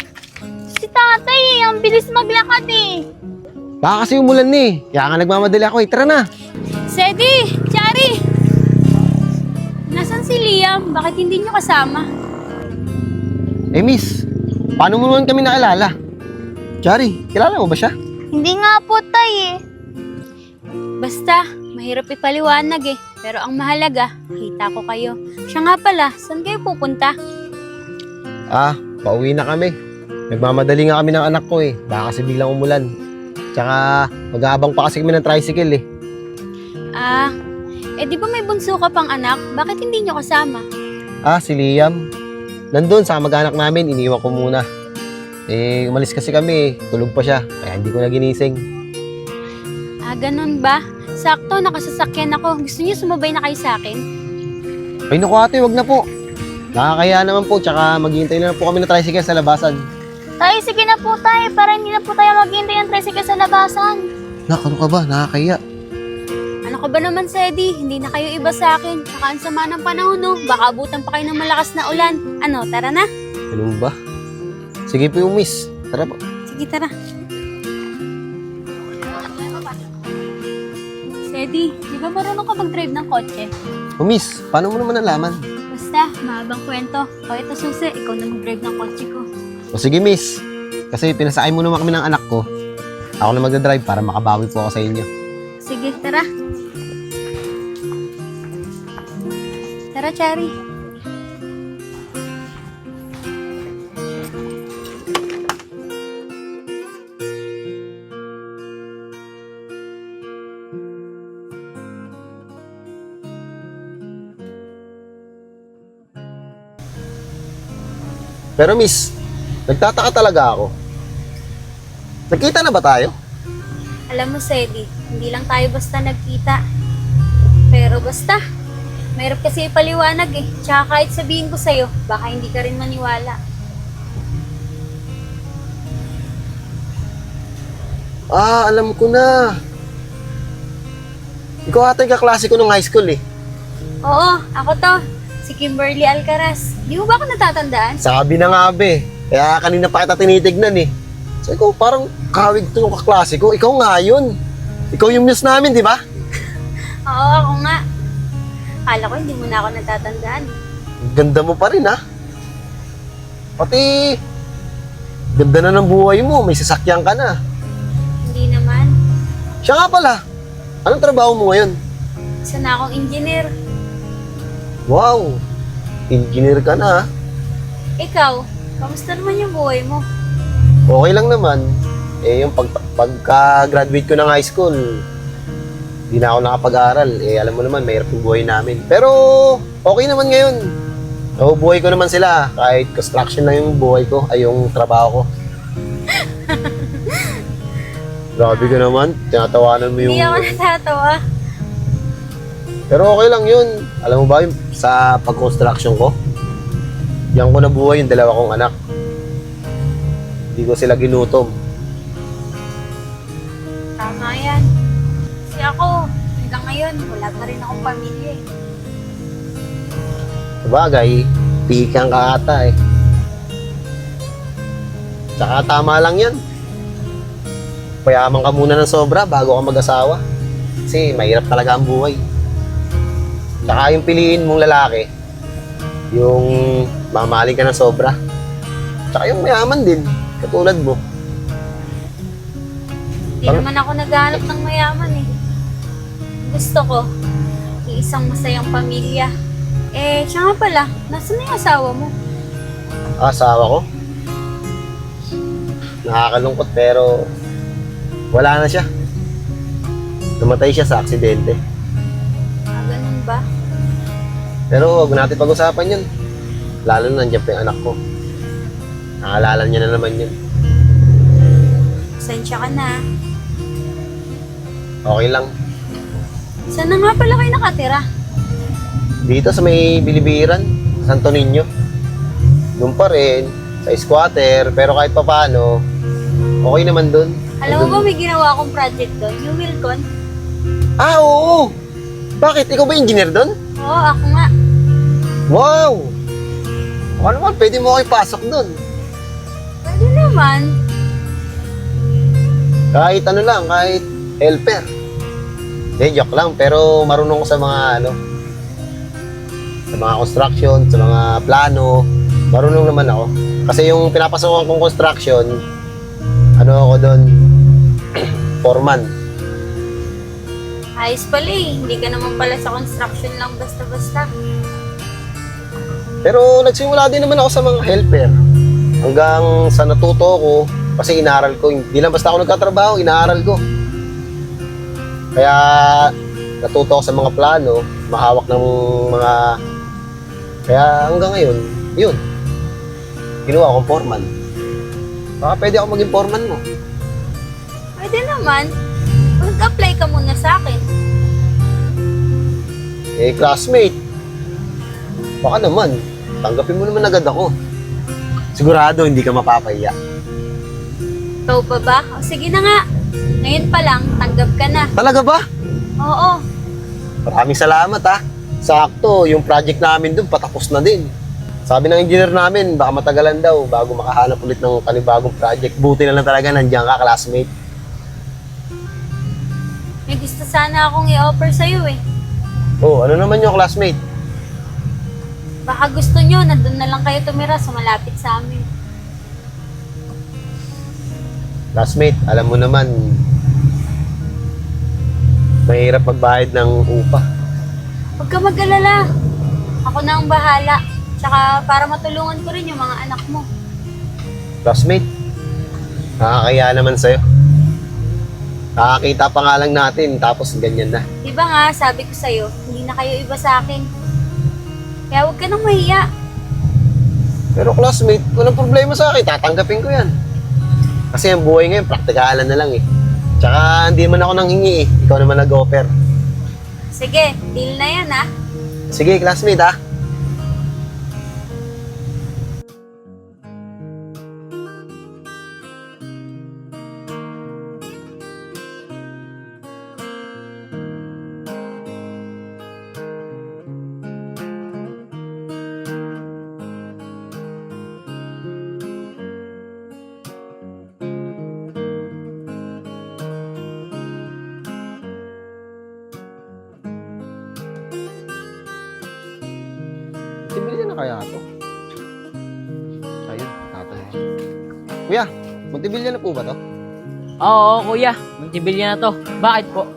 Si tatay, ang bilis maglakad eh. Baka kasi umulan eh. Kaya nga nagmamadali ako eh. Tara na. Sedi! Chari! Nasaan si Liam? Bakit hindi niyo kasama? Eh miss, paano mo naman kami nakilala? Chari, kilala mo ba siya? Hindi nga po, tay eh. Basta, mahirap ipaliwanag eh. Pero ang mahalaga, nakita ko kayo. Siya nga pala, saan kayo pupunta? Ah, pauwi na kami. Nagmamadali nga kami ng anak ko eh. Baka kasi biglang umulan. Tsaka mag-aabang pa kasi kami ng tricycle eh. Ah, di ba may bunso ka pang anak? Bakit hindi niyo kasama? Ah, si Liam. Nandun sa mag-anak namin, iniwan ko muna. Eh, umalis kasi kami, tulog pa siya, kaya hindi ko na ginising. Ah, ganun ba? Sakto, nakasasakyan ako. Gusto niyo sumabay na kayo sa akin? Ay naku ate, wag na po. Nakakaya naman po, tsaka maghihintay na po kami ng tricycle sa labasan. Tay, sige na po tay, para hindi na po tayo maghintay ng tricycle sa labasan. Nak, ano ka ba? Nakakaya. Ano ka ba naman, Sedi? Hindi na kayo iba sa akin. Tsaka ang sama ng panahon, no? Baka abutan pa kayo ng malakas na ulan. Ano, tara na? Ganun ba? Sige po yung miss. Tara po. Sige, tara. Sedi, di ba marunong ka mag-drive ng kotse? Oh miss, paano mo naman nalaman? Basta, mahabang kwento. O ito, Susi, ikaw na mag-drive ng kotse ko. O sige miss, kasi pinasakay mo naman kami ng anak ko. Ako na magdadrive para makabawi po ako sa inyo. Sige, tara. Tara, Chari. Pero miss, nagtataka talaga ako. Nagkita na ba tayo? Alam mo, Sedi, hindi lang tayo basta nagkita. Pero basta, mahirap kasi ipaliwanag eh. Tsaka kahit sabihin ko sa'yo, baka hindi ka rin maniwala. Ah, alam ko na. Ikaw ata yung kaklase ko nung high school eh. Oo, ako to. Si Kimberly Alcaraz. Di mo ba ako natatandaan? Sabi na nga be. Kaya kanina pa kita tinitignan eh. So ikaw parang kawig to ng kaklase ko. Ikaw nga yun. Ikaw yung muse namin, di ba? Oo, ako nga. Akala ko hindi mo na ako natatandaan. Ganda mo pa rin ha. Pati ganda na ng buhay mo. May sasakyan ka na. Hindi naman. Siya nga pala. Anong trabaho mo ngayon? Isa na akong engineer. Wow. Engineer ka na ha. Ikaw, kamusta naman yung buhay mo? Okay lang naman. Eh, yung pagka-graduate ko ng high school, hindi na ako nakapag-aral. Eh, alam mo naman, mahirap yung buhay namin. Pero, okay naman ngayon. Nabubuhay ko naman sila. Kahit construction lang yung buhay ko, ay yung trabaho ko. Grabe ka naman. Tinatawanan mo yung... Hindi ako natatawa. Pero okay lang yun. Alam mo ba, yung sa pag-construction ko, diyan ko nabuhay yung dalawa kong anak. Hindi ko sila ginutom. Tama yan. Kasi ako, hanggang ngayon, wala pa rin akong pamilya eh. Sabagay, pikang ka ata eh. Tsaka tama lang yan. Payaman ka muna ng sobra bago ka mag-asawa. Kasi mahirap talaga ang buhay. Tsaka yung piliin mong lalaki, yung mamahalin ka ng sobra. Tsaka yung mayaman din, katulad mo. Hindi naman ako naghahanap ng mayaman eh. Gusto ko, iisang masayang pamilya. Siya nga pala, nasaan na yung asawa mo? Asawa ko? Nakakalungkot pero wala na siya. Namatay siya sa aksidente. Ganun ba? Pero wag natin pag-usapan yun. Lalo na nandiyan pa yung anak ko. Naalala niya na naman yun. Pasensya ka na. Okay lang. Saan na nga pala kayo nakatira? Dito sa may Bilibiran, sa Santo Niño. Doon pa rin, sa squatter, pero kahit papaano, okay naman doon. Alam mo ba may ginawa akong project doon? Yung Wilcon? Ah, oo! Bakit? Ikaw ba engineer doon? Oo, ako nga. Wow! Baka naman, pwede mo ako ipasok doon. Pwede naman. Kahit ano lang, kahit helper. Hindi, joke lang, pero marunong ko sa mga sa mga construction, sa mga plano, marunong naman ako. Kasi yung pinapasokan kong construction, ako doon, foreman. Ayos pala eh. Hindi ka naman pala sa construction lang basta-basta. Pero nagsimula din naman ako sa mga helper. Hanggang sa natuto ko, kasi inaaral ko. Hindi lang basta ako nagkatrabaho, inaaral ko. Kaya natuto ako sa mga plano, mahawak ng mga... Kaya hanggang ngayon, yun. Ginawa akong foreman. Baka pwede ako maging foreman mo. Pwede naman. Mag-apply ka muna sa akin. Classmate. Baka naman, tanggapin mo naman agad ako. Sigurado hindi ka mapapahiya. Ikaw pa ba? O sige na nga. Ngayon pa lang, tanggap ka na. Talaga ba? Oo. Maraming salamat ha. Sakto, yung project namin dun patapos na din. Sabi ng engineer namin, baka matagalan daw bago makahanap ulit ng panibagong project. Buti na lang talaga nandiyan ka, classmate. May gusto sana akong i-offer sa'yo eh. Oh, ano naman yung classmate? Baka gusto nyo, nandun na lang kayo tumira sa malapit sa amin. Classmate, alam mo naman, mahirap magbayad ng upa. Huwag ka mag-alala. Ako na ang bahala. Tsaka para matulungan ko rin yung mga anak mo. Classmate, nakakaya naman sa'yo. Nakakita pa nga lang natin, tapos ganyan na. Diba nga, sabi ko sa'yo, hindi na kayo iba sa akin. Kaya huwag ka nang mahiya. Pero classmate, walang problema sa akin, tatanggapin ko yan. Kasi ang buhay ngayon, praktikalan na lang eh. Tsaka hindi man ako nanghingi eh, ikaw naman nag-offer. Sige, deal na yan ah. Sige, classmate ha. Tibili na kaya ito? Ayun, tatanong ako. Kuya, Montevilla na po ba to? Oo, kuya. Montevilla na to. Bakit po?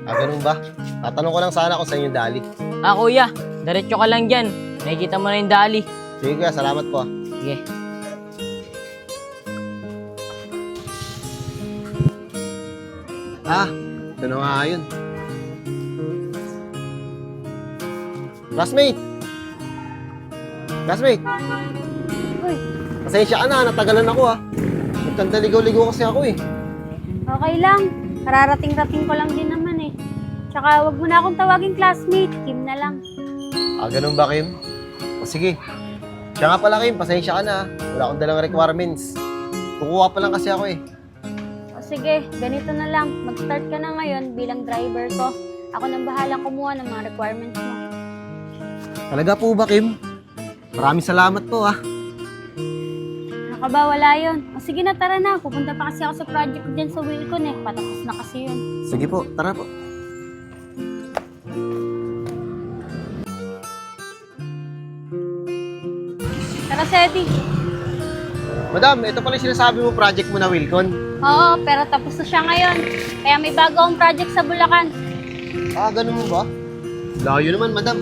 Ganun ba? Tatanong ko lang sana kung saan yung dali. Kuya. Diretso ka lang dyan. Nakikita mo na yung dali. Sige kuya, salamat po. Sige. Ito na nga yun. Classmate! Classmate! Uy, Pasensya ka na, natagalan ako Nagkandaligaw-ligaw kasi ako eh. okay lang. Kararating-rating ko lang din naman eh. Tsaka wag mo na akong tawaging classmate. Kim na lang. Ganun ba, Kim? O sige. Siya nga pala, Kim, pasensya ka na. Wala akong dalang requirements. Kukuha pa lang kasi ako eh. O sige, ganito na lang. Mag-start ka na ngayon bilang driver ko. Ako nang bahalang kumuha ng mga requirements mo. Talaga po ba, Kim? Maraming salamat po Ano ka ba? Wala yun. O sige na, tara na. Pupunta pa kasi ako sa project ko dyan sa Wilcon eh. Patapos na kasi yun. Sige po, tara po. Tara, Seti. Madam, ito pala yung sinasabi mo project mo na Wilcon. Oo, pero tapos na siya ngayon. Kaya may bago akong project sa Bulacan. Ganun mo ba? Layo naman, madam.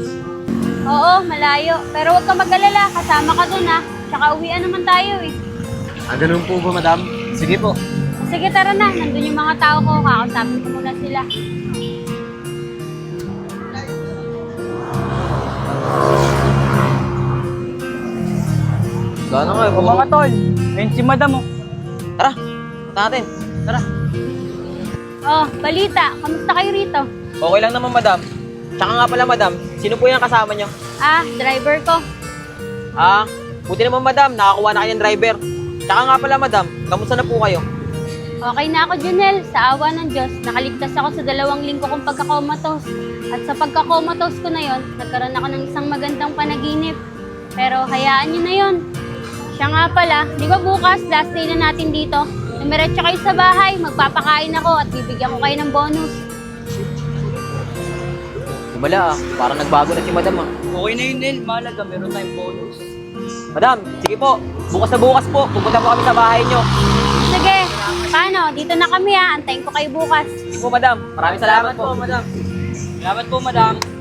Oo, malayo. Pero huwag ka mag-alala, kasama ka dun ha. Tsaka uwian naman tayo eh. Ganun po ba, madam? Sige po. Sige, tara na. Nandun yung mga tao ko. Kakausapin ko muna sila. Gano'n nga, O mga tol, ayun si madam oh. Tara, punta natin. Tara. Oh, balita. Kamusta kayo rito? Okay lang naman, madam. Tsaka nga pala, madam, sino po yung kasama nyo? Ah, driver ko. Buti naman, madam, nakakuha na kayo ng driver. Tsaka nga pala, madam, kamusta na po kayo? Okay na ako, Junel. Sa awa ng Diyos, nakaligtas ako sa 2 linggo kong pagka-comatose. At sa pagka-comatose ko na yon, nagkaroon ako ng isang magandang panaginip. Pero hayaan nyo na yon. Siya nga pala, di ba bukas, last day na natin dito? Dumiretso kayo sa bahay, magpapakain ako at bibigyan ko kayo ng bonus. Wala parang nagbago na si madam Okay na yun, Nel. Malaga, meron tayong bonus. Madam, sige po. Bukas na bukas po. Pupunta po kami sa bahay nyo. Sige, paano? Dito na kami ha. Antayin ko kayo bukas. Sige po, madam. Maraming salamat po. madam. Salamat po, madam.